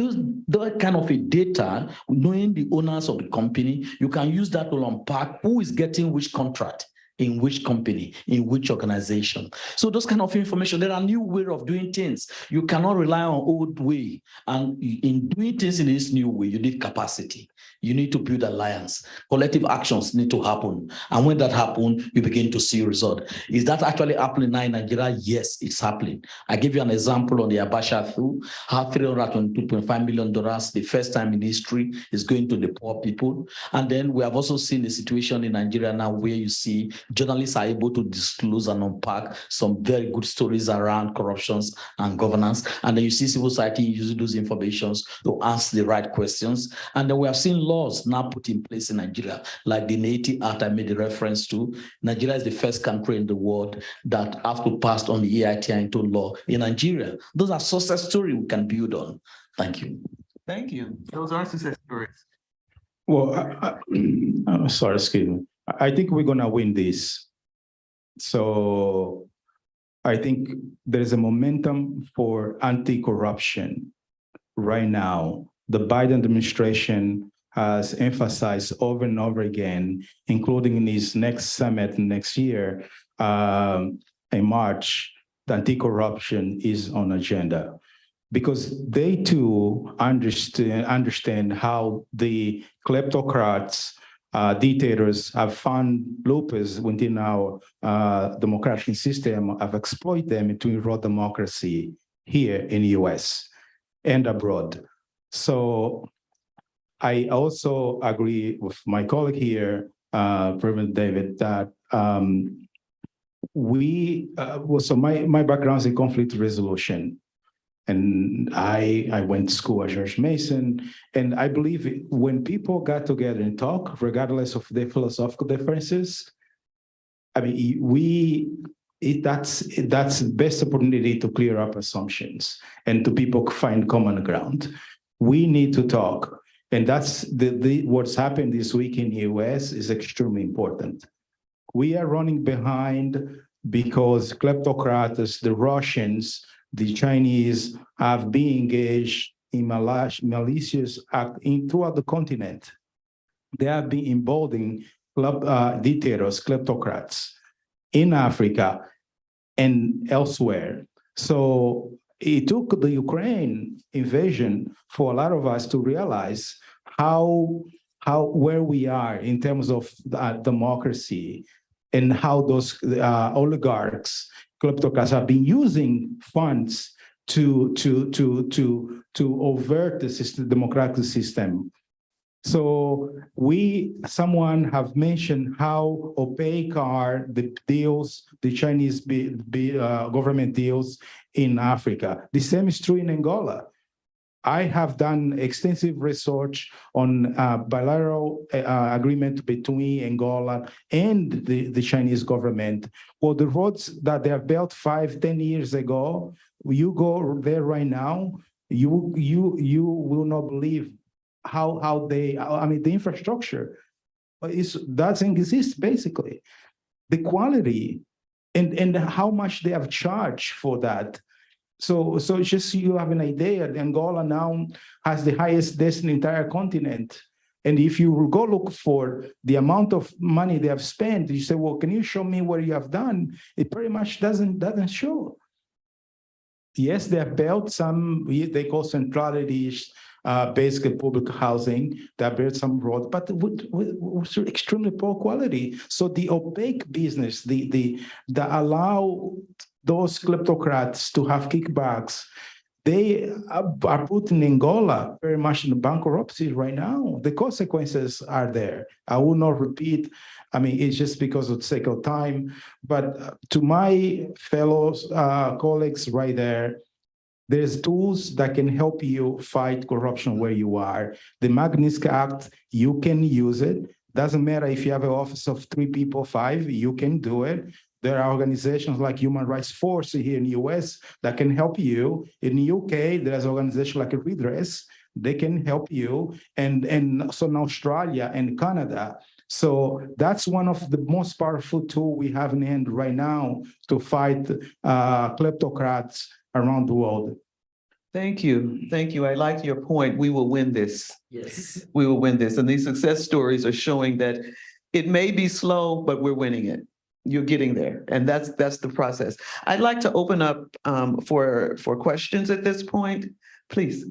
that kind of a data, knowing the owners of the company, you can use that to unpack who is getting which contract in which company, in which organization. So those kind of information, there are new ways of doing things. You cannot rely on old way. And in doing things in this new way, you need capacity. You need to build alliance. Collective actions need to happen. And when that happens, you begin to see result. Is that actually happening now in Nigeria? Yes, it's happening. I give you an example on the Abacha through how $322.5 million, the first time in history, is going to the poor people. And then we have also seen the situation in Nigeria now where you see journalists are able to disclose and unpack some very good stories around corruptions and governance. And then you see civil society using those informations to answer the right questions. And then we have seen laws now put in place in Nigeria, like the Native Act I made a reference to. Nigeria is the first country in the world that after passed on the EITI into law in Nigeria. Those are success stories we can build on. Thank you. Thank you. Those are success stories. Well, I'm sorry, excuse me. I think we're gonna win this. So I think there's a momentum for anti-corruption right now. The Biden administration has emphasized over and over again, including in his next summit next year, in March, the anti-corruption is on agenda. Because they too understand how the kleptocrats, dictators have found loops within our democratic system, have exploited them to erode democracy here in the US and abroad. So I also agree with my colleague here, President David, that so my background is in conflict resolution. And I went to school at George Mason, and I believe when people got together and talk, regardless of their philosophical differences, I mean, that's the best opportunity to clear up assumptions and to people find common ground. We need to talk, and that's what's happened this week in the US is extremely important. We are running behind because kleptocrats, the Russians, the Chinese have been engaged in malicious act throughout the continent. They have been emboldening dictators, kleptocrats in Africa and elsewhere. So it took the Ukraine invasion for a lot of us to realize where we are in terms of democracy and how those oligarchs, kleptocrats have been using funds to overt the system, democratic system. So someone have mentioned how opaque are the deals, the Chinese government deals in Africa. The same is true in Angola. I have done extensive research on bilateral agreement between Angola and the Chinese government. Well, the roads that they have built 5-10 years ago, you go there right now, you will not believe how they, I mean, the infrastructure doesn't exist basically. The quality and how much they have charged for that. So just so you have an idea, Angola now has the highest debt in the entire continent. And if you go look for the amount of money they have spent, you say, well, can you show me what you have done? It pretty much doesn't show. Yes, they have built some, they call centralities, basically public housing, they have built some roads, but with extremely poor quality. So the opaque business, that allow those kleptocrats to have kickbacks, they are putting Angola very much in bankruptcy right now. The consequences are there. I will not repeat. I mean, it's just because of the sake of time. But to my fellow colleagues right there, there's tools that can help you fight corruption where you are. The Magnitsky Act, you can use it. Doesn't matter if you have an office of 3 people, 5, you can do it. There are organizations like Human Rights Force here in the US that can help you. In the UK, there's an organization like Redress, they can help you. And so in Australia and Canada. So that's one of the most powerful tools we have in hand right now to fight kleptocrats around the world. Thank you. Thank you. I like your point. We will win this. Yes. We will win this. And these success stories are showing that it may be slow, but we're winning it. You're getting there, and that's the process. I'd like to open up for questions at this point, please.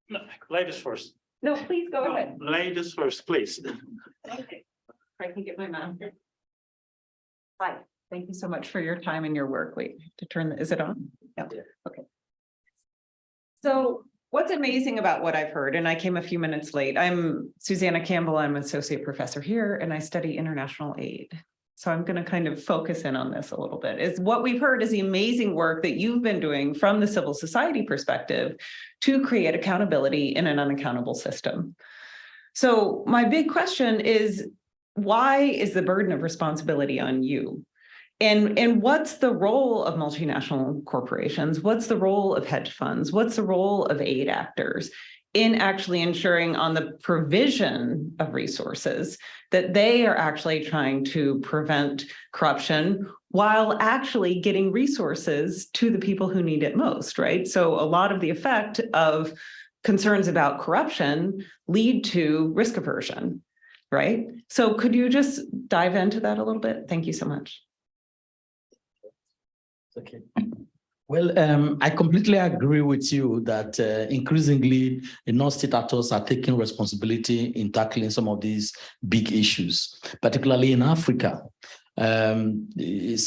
No, ladies first. No, please go ahead. Ladies first, please. Okay, I can get my mouth here. Hi, thank you so much for your time and your work. Wait, to turn, is it on? Yeah, okay. So what's amazing about what I've heard, and I came a few minutes late, I'm Susanna Campbell, I'm an associate professor here, and I study international aid. So I'm going to kind of focus in on this a little bit, is what we've heard is the amazing work that you've been doing from the civil society perspective to create accountability in an unaccountable system. So my big question is, why is the burden of responsibility on you? And what's the role of multinational corporations? What's the role of hedge funds? What's the role of aid actors in actually ensuring on the provision of resources that they are actually trying to prevent corruption while actually getting resources to the people who need it most, right? So a lot of the effect of concerns about corruption lead to risk aversion, right? So could you just dive into that a little bit? Thank you so much. Okay. Well, I completely agree with you that increasingly the non-state actors are taking responsibility in tackling some of these big issues, particularly in Africa. And the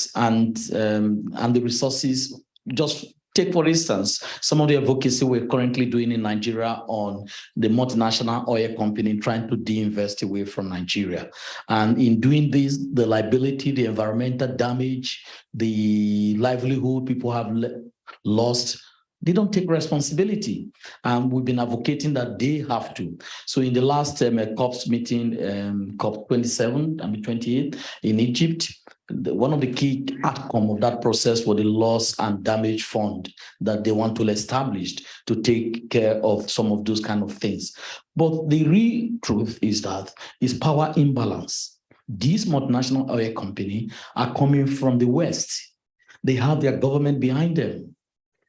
resources, just take for instance, some of the advocacy we're currently doing in Nigeria on the multinational oil company trying to de-invest away from Nigeria. And in doing this, the liability, the environmental damage, the livelihood people have lost, they don't take responsibility. And we've been advocating that they have to. So in the last COPs meeting, COP 27, 28 in Egypt, one of the key outcomes of that process was the loss and damage fund that they want to establish to take care of some of those kind of things. But the real truth is that it's power imbalance. These multinational oil companies are coming from the West. They have their government behind them.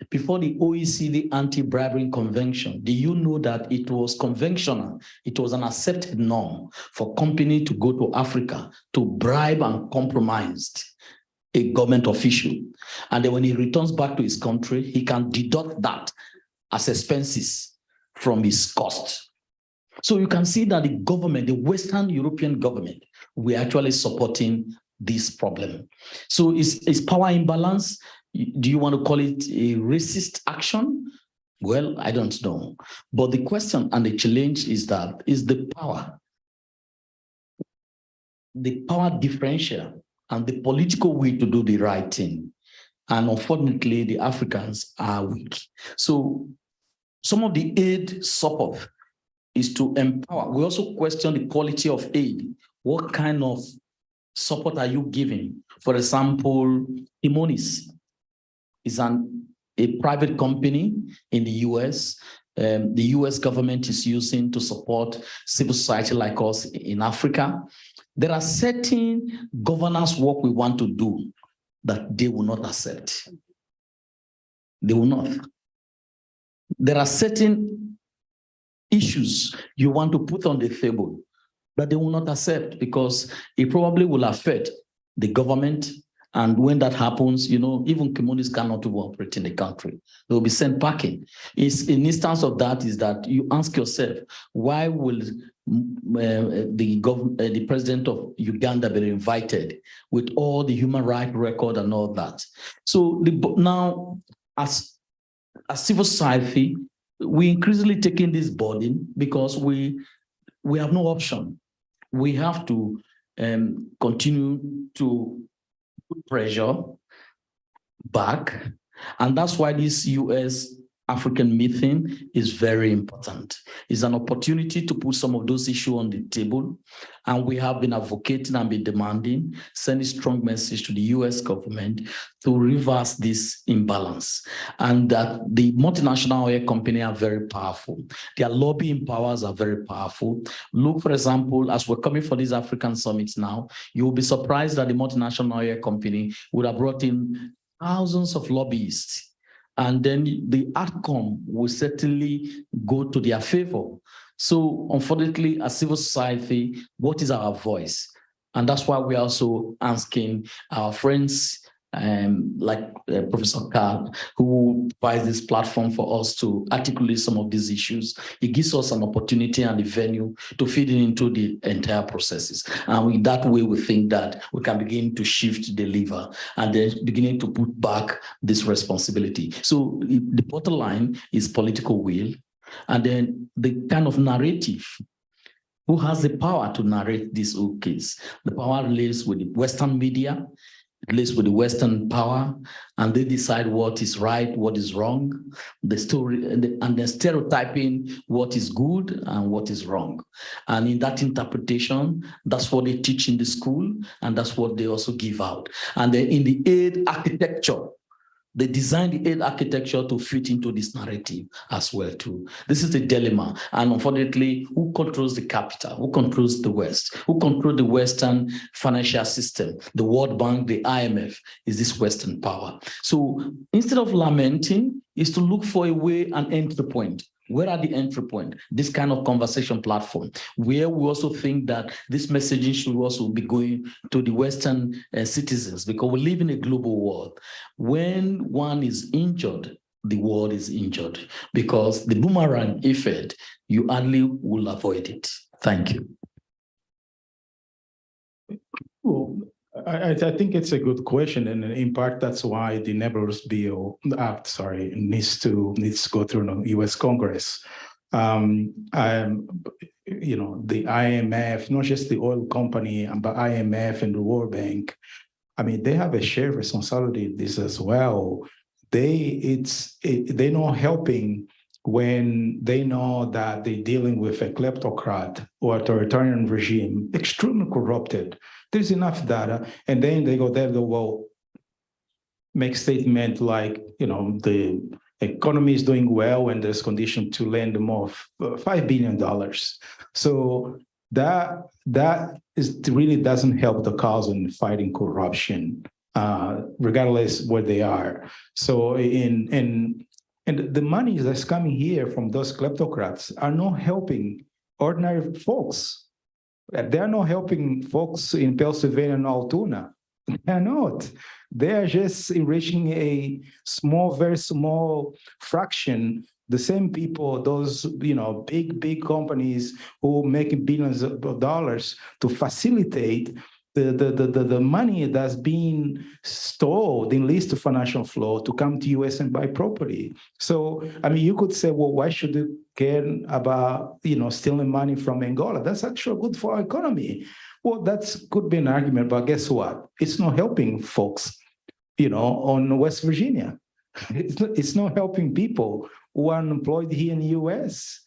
Before the OECD Anti-Bribery Convention, do you know that it was conventional? It was an accepted norm for company to go to Africa to bribe and compromise a government official. And then when he returns back to his country, he can deduct that as expenses from his cost. So you can see that the government, the Western European government, we're actually supporting this problem. So it's power imbalance. Do you want to call it a racist action? Well, I don't know. But the question and the challenge is that is the power differential and the political will to do the right thing. And unfortunately, the Africans are weak. So some of the aid support is to empower. We also question the quality of aid. What kind of support are you giving? For example, Imonis is a private company in the US. The US government is using to support civil society like us in Africa. There are certain governance work we want to do that they will not accept. They will not. There are certain issues you want to put on the table that they will not accept because it probably will affect the government. And when that happens, you know, even communities cannot even operate in the country. They will be sent packing. An instance of that is that you ask yourself, why will the president of Uganda be invited with all the human rights record and all that? So now, as a civil society, we increasingly taking this burden because we have no option. We have to continue to put pressure back. And that's why this US African meeting is very important. It's an opportunity to put some of those issues on the table. And we have been advocating and been demanding, sending a strong message to the US government to reverse this imbalance. And that the multinational oil companies are very powerful. Their lobbying powers are very powerful. Look, for example, as we're coming for these African summits now, you will be surprised that the multinational oil company would have brought in thousands of lobbyists. And then the outcome will certainly go to their favor. So unfortunately, as civil society, what is our voice? And that's why we're also asking our friends like Professor Carl, who provides this platform for us to articulate some of these issues. It gives us an opportunity and a venue to feed into the entire processes. And with that way, we think that we can begin to shift the lever and then beginning to put back this responsibility. So the bottom line is political will, and then the kind of narrative. Who has the power to narrate this whole case? The power lies with the Western media, it lives with the Western power, and they decide what is right, what is wrong, the story, and then stereotyping what is good and what is wrong. And in that interpretation, that's what they teach in the school, and that's what they also give out. And then in the aid architecture, they design the aid architecture to fit into this narrative as well too. This is the dilemma. And unfortunately, who controls the capital? Who controls the West? Who controls the Western financial system? The World Bank, the IMF, is this Western power. So instead of lamenting, is to look for a way and entry point. Where are the entry point? This kind of conversation platform, where we also think that this messaging should also be going to the Western citizens, because we live in a global world. When one is injured, the world is injured, because the boomerang effect, you hardly will avoid it. Thank you. Well, I think it's a good question, and in part that's why the Neighbors Bill Act, needs to go through the U.S. Congress. You know, the IMF, not just the oil company, but IMF and the World Bank. I mean, they have a shared responsibility in this as well. They're not helping when they know that they're dealing with a kleptocrat or authoritarian regime, extremely corrupted. There's enough data, and then they go there, they will make statement like, you know, the economy is doing well and there's condition to lend more $5 billion. So that really doesn't help the cause in fighting corruption, regardless where they are. So and the money that's coming here from those kleptocrats are not helping ordinary folks. They are not helping folks in Pennsylvania and Altoona. They are not. They are just enriching a small, very small fraction. The same people, those, you know, big companies who make billions of dollars to facilitate the money that's being stored in least financial flow to come to US and buy property. So, I mean, you could say, well, why should you care about, you know, stealing money from Angola? That's actually good for our economy. Well, that could be an argument, but guess what? It's not helping folks, you know, on West Virginia. It's not helping people who are unemployed here in the US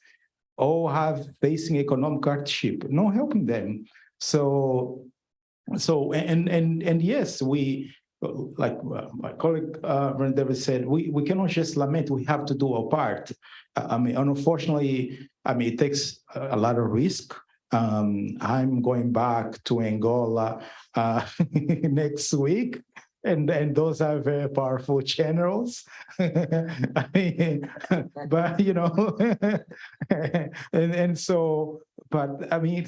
or have facing economic hardship, not helping them. So yes, we, like my colleague Ren David said, we cannot just lament, we have to do our part. I mean, unfortunately, I mean, it takes a lot of risk. I'm going back to Angola next week. And those are very powerful generals. I mean, but you know, and so, but I mean,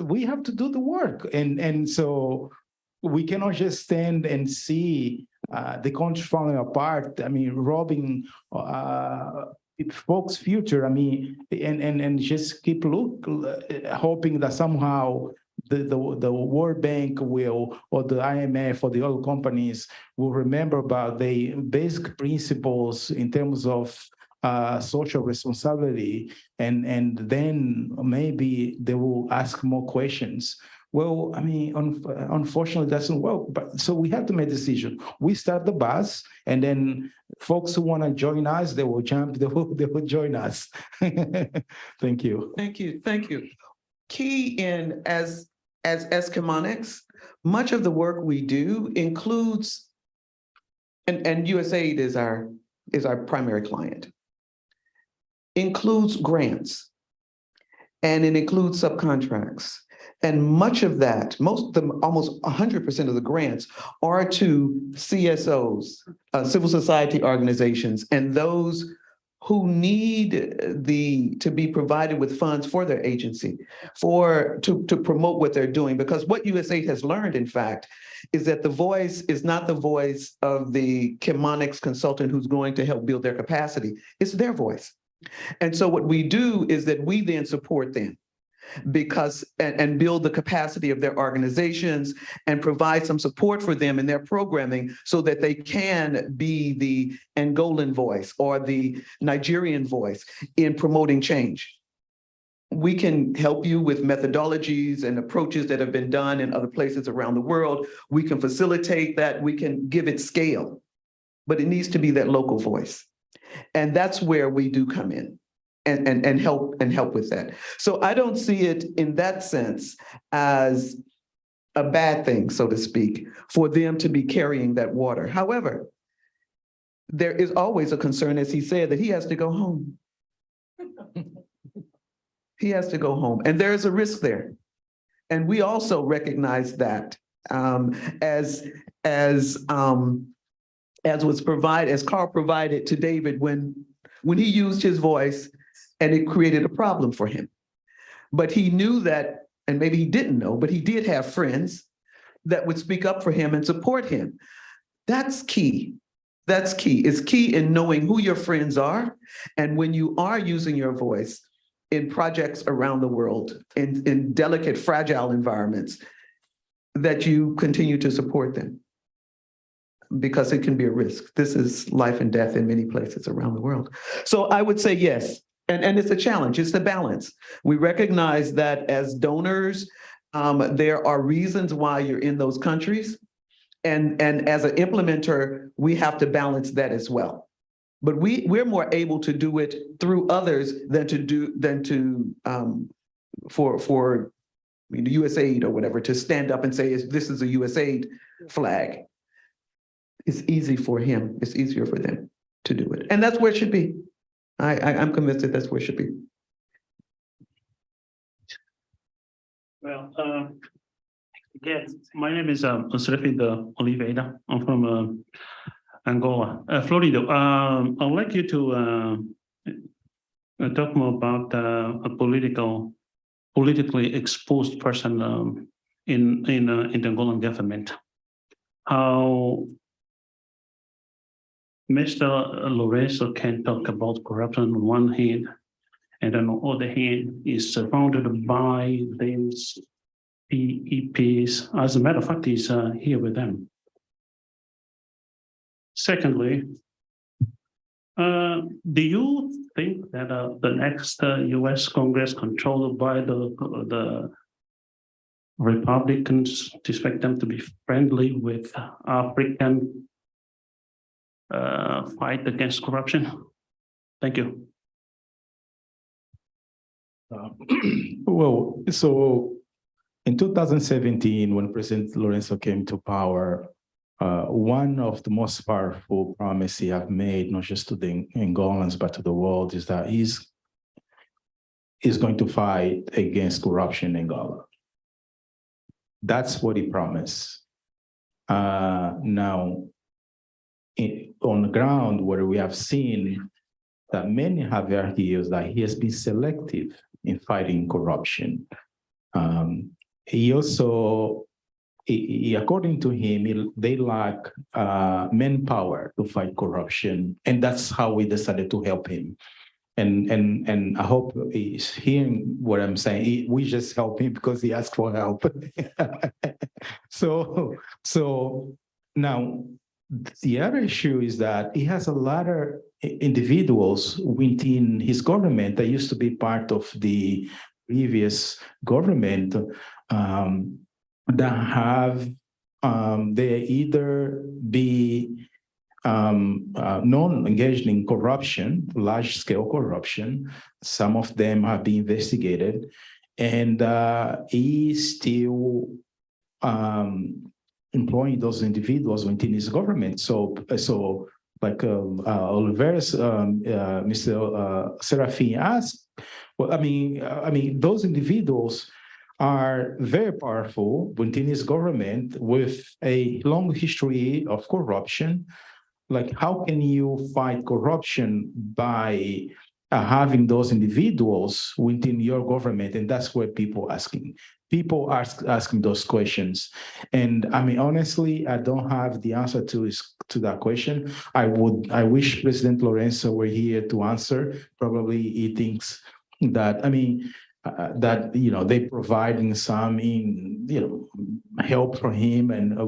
we have to do the work, and so we cannot just stand and see the country falling apart. I mean, robbing folks' future. I mean, and just keep hoping that somehow the World Bank will, or the IMF or the oil companies will remember about the basic principles in terms of social responsibility, and then maybe they will ask more questions. Well, I mean, unfortunately, it doesn't work. But so we have to make a decision. We start the bus, and then folks who want to join us, they will jump. They will join us. Thank you. Thank you. Thank you. Key in as Eskimonics, much of the work we do includes, and USAID is our primary client, includes grants, and it includes subcontracts. And much of that, almost 100% of the grants are to CSOs, civil society organizations, and those who need to be provided with funds for their agency, to promote what they're doing. Because what USAID has learned, in fact, is that the voice is not the voice of the chemonics consultant who's going to help build their capacity. It's their voice. And so what we do is that we then support them because and build the capacity of their organizations and provide some support for them in their programming so that they can be the Angolan voice or the Nigerian voice in promoting change. We can help you with methodologies and approaches that have been done in other places around the world. We can facilitate that. We can give it scale, but it needs to be that local voice. And that's where we do come in and help with that. So I don't see it in that sense as a bad thing, so to speak, for them to be carrying that water. However, there is always a concern, as he said, that he has to go home. He has to go home, and there is a risk there. And we also recognize that as Carl provided to David when he used his voice and it created a problem for him. But he knew that, and maybe he didn't know, but he did have friends that would speak up for him and support him. That's key. That's key. It's key in knowing who your friends are. And when you are using your voice in projects around the world, in delicate, fragile environments, that you continue to support them, because it can be a risk. This is life and death in many places around the world. So I would say yes, and it's a challenge, it's the balance. We recognize that as donors, there are reasons why you're in those countries, and as an implementer, we have to balance that as well. But we're more able to do it through others for USAID or whatever, to stand up and say, this is a USAID flag. It's easy for him. It's easier for them to do it. And that's where it should be. I'm convinced that that's where it should be. Well, again, my name is Serafim Oliveira. I'm from Angola, Florida. I'd like you to talk more about a politically exposed person in the Angolan government. How Mr. Lorenzo can talk about corruption on one hand, and on the other hand, is surrounded by these PEPs. As a matter of fact, he's here with them. Secondly, do you think that the next U.S. Congress, controlled by the Republicans, to expect them to be friendly with African fight against corruption? Thank you. Well, so in 2017, when President Lorenzo came to power, one of the most powerful promises he have made, not just to the Angolans, but to the world, is that he's going to fight against corruption in Angola. That's what he promised. Now, on the ground, where we have seen that many have argued that he has been selective in fighting corruption. He also, according to him, they lack manpower to fight corruption, and that's how we decided to help him. And I hope he's hearing what I'm saying. We just help him because he asked for help. So now the other issue is that he has a lot of individuals within his government that used to be part of the previous government that have they either be non-engaged in corruption, large-scale corruption. Some of them have been investigated, and he's still employing those individuals within his government. So like Oliveira's Mr. Serafim asked, well, I mean, those individuals are very powerful within his government with a long history of corruption. like, how can you fight corruption by having those individuals within your government? And that's what people asking. People are asking those questions. And I mean, honestly, I don't have the answer to that question. I wish President Lorenzo were here to answer. Probably he thinks that, I mean, that, you know, they providing some, help for him, and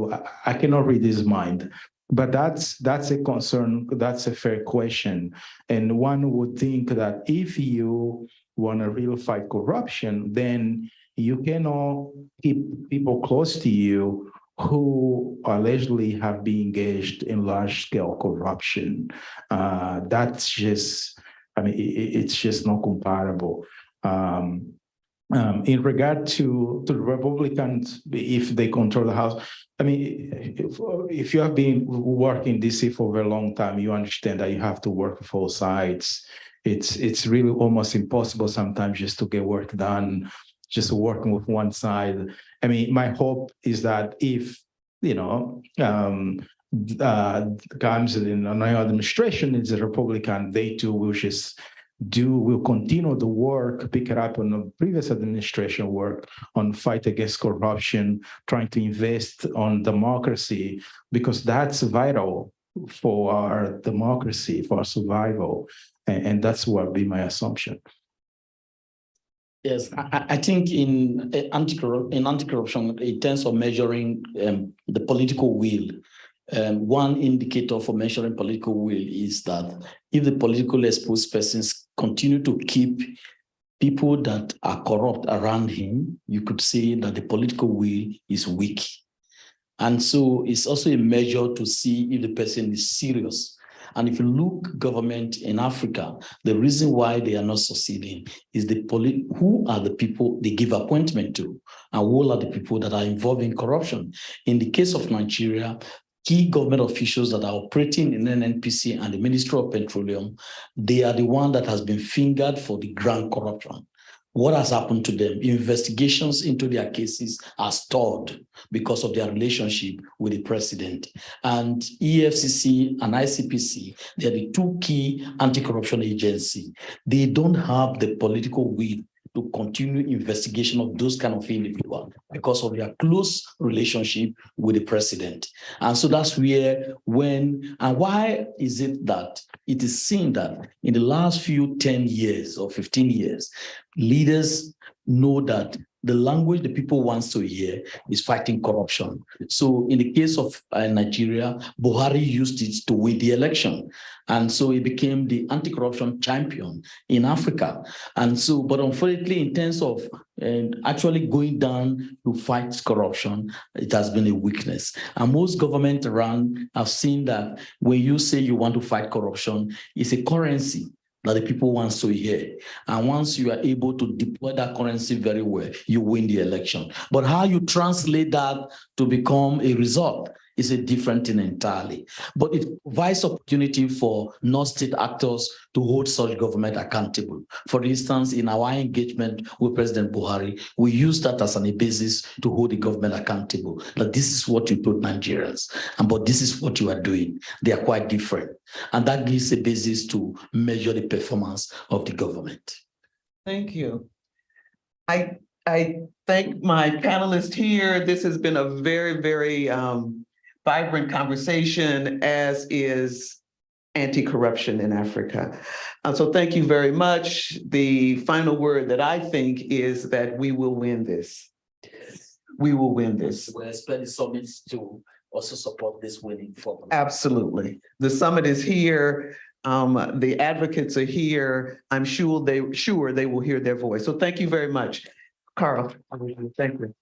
I cannot read his mind. But that's a concern, that's a fair question. And one would think that if you want to really fight corruption, then you cannot keep people close to you who allegedly have been engaged in large-scale corruption. That's just, I mean, it's just not comparable. In regard to the Republicans, if they control the House, I mean, if you have been working in DC for a very long time, you understand that you have to work with all sides. It's really almost impossible sometimes just to get work done, just working with one side. I mean, my hope is that if, comes in another administration is a Republican, they too will continue the work, pick it up on the previous administration work on fight against corruption, trying to invest on democracy, because that's vital for our democracy, for our survival. And that's what would be my assumption. Yes, I think in anti-corruption, in terms of measuring the political will, one indicator for measuring political will is that if the politically exposed persons continue to keep people that are corrupt around him, you could say that the political will is weak. And so it's also a measure to see if the person is serious. And if you look government in Africa, the reason why they are not succeeding is who are the people they give appointment to, and who are the people that are involved in corruption. In the case of Nigeria, key government officials that are operating in NNPC and the Ministry of Petroleum, they are the one that has been fingered for the grand corruption. What has happened to them? Investigations into their cases are stalled because of their relationship with the president. And EFCC and ICPC, they are the two key anti-corruption agencies. They don't have the political will to continue investigation of those kind of individuals because of their close relationship with the president. And so that's where why is it that it is seen that in the last 10 years or 15 years, leaders know that the language the people want to hear is fighting corruption. So in the case of Nigeria, Buhari used it to win the election. And so he became the anti-corruption champion in Africa. And so, but unfortunately, in terms of actually going down to fight corruption, it has been a weakness. And most governments around have seen that when you say you want to fight corruption, it's a currency that the people want to hear. And once you are able to deploy that currency very well, you win the election. But how you translate that to become a result is a different thing entirely. But it provides opportunity for non-state actors to hold such government accountable. For instance, in our engagement with President Buhari, we use that as a basis to hold the government accountable. That this is what you told Nigerians, but this is what you are doing. They are quite different. And that gives a basis to measure the performance of the government. Thank you. I thank my panelists here. This has been a very, very vibrant conversation, as is anti-corruption in Africa. So thank you very much. The final word that I think is that we will win this. We will win this. We expect the summit to also support this winning formula. Absolutely. The summit is here. The advocates are here. I'm sure they will hear their voice. So thank you very much, Carl. Thank you.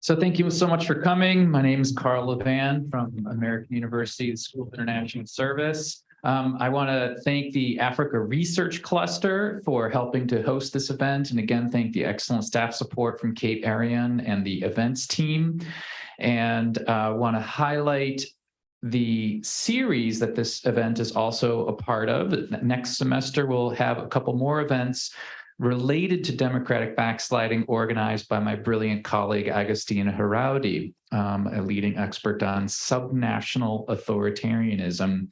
So thank you so much for coming. My name is Carl LeVan from American University School of International Service. I want to thank the Africa Research Cluster for helping to host this event. And again, thank the excellent staff support from Kate Arian and the events team. And want to highlight the series that this event is also a part of. Next semester, we'll have a couple more events related to democratic backsliding organized by my brilliant colleague Agustina Haraudi, a leading expert on subnational authoritarianism.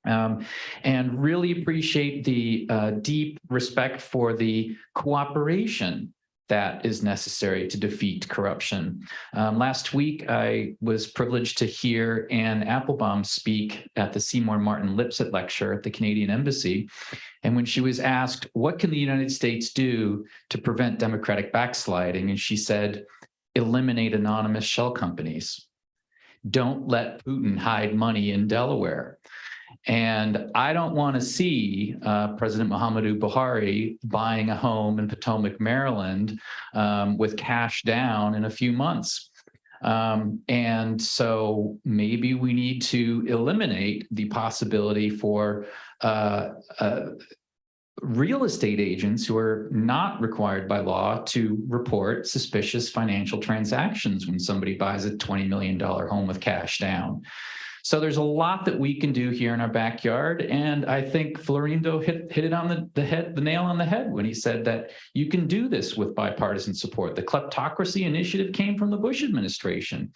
And really appreciate the deep respect for the cooperation that is necessary to defeat corruption. Last week, I was privileged to hear Anne Applebaum speak at the Seymour Martin Lipset lecture at the Canadian Embassy. And when she was asked, what can the United States do to prevent democratic backsliding? And she said, eliminate anonymous shell companies. Don't let Putin hide money in Delaware. And I don't want to see President Muhammadu Buhari buying a home in Potomac, Maryland, with cash down in a few months. And so maybe we need to eliminate the possibility for real estate agents who are not required by law to report suspicious financial transactions when somebody buys a $20 million home with cash down. So there's a lot that we can do here in our backyard. And I think Florindo hit it on the nail on the head when he said that you can do this with bipartisan support. The kleptocracy initiative came from the Bush administration.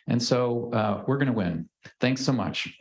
And so we're going to win. Thanks so much.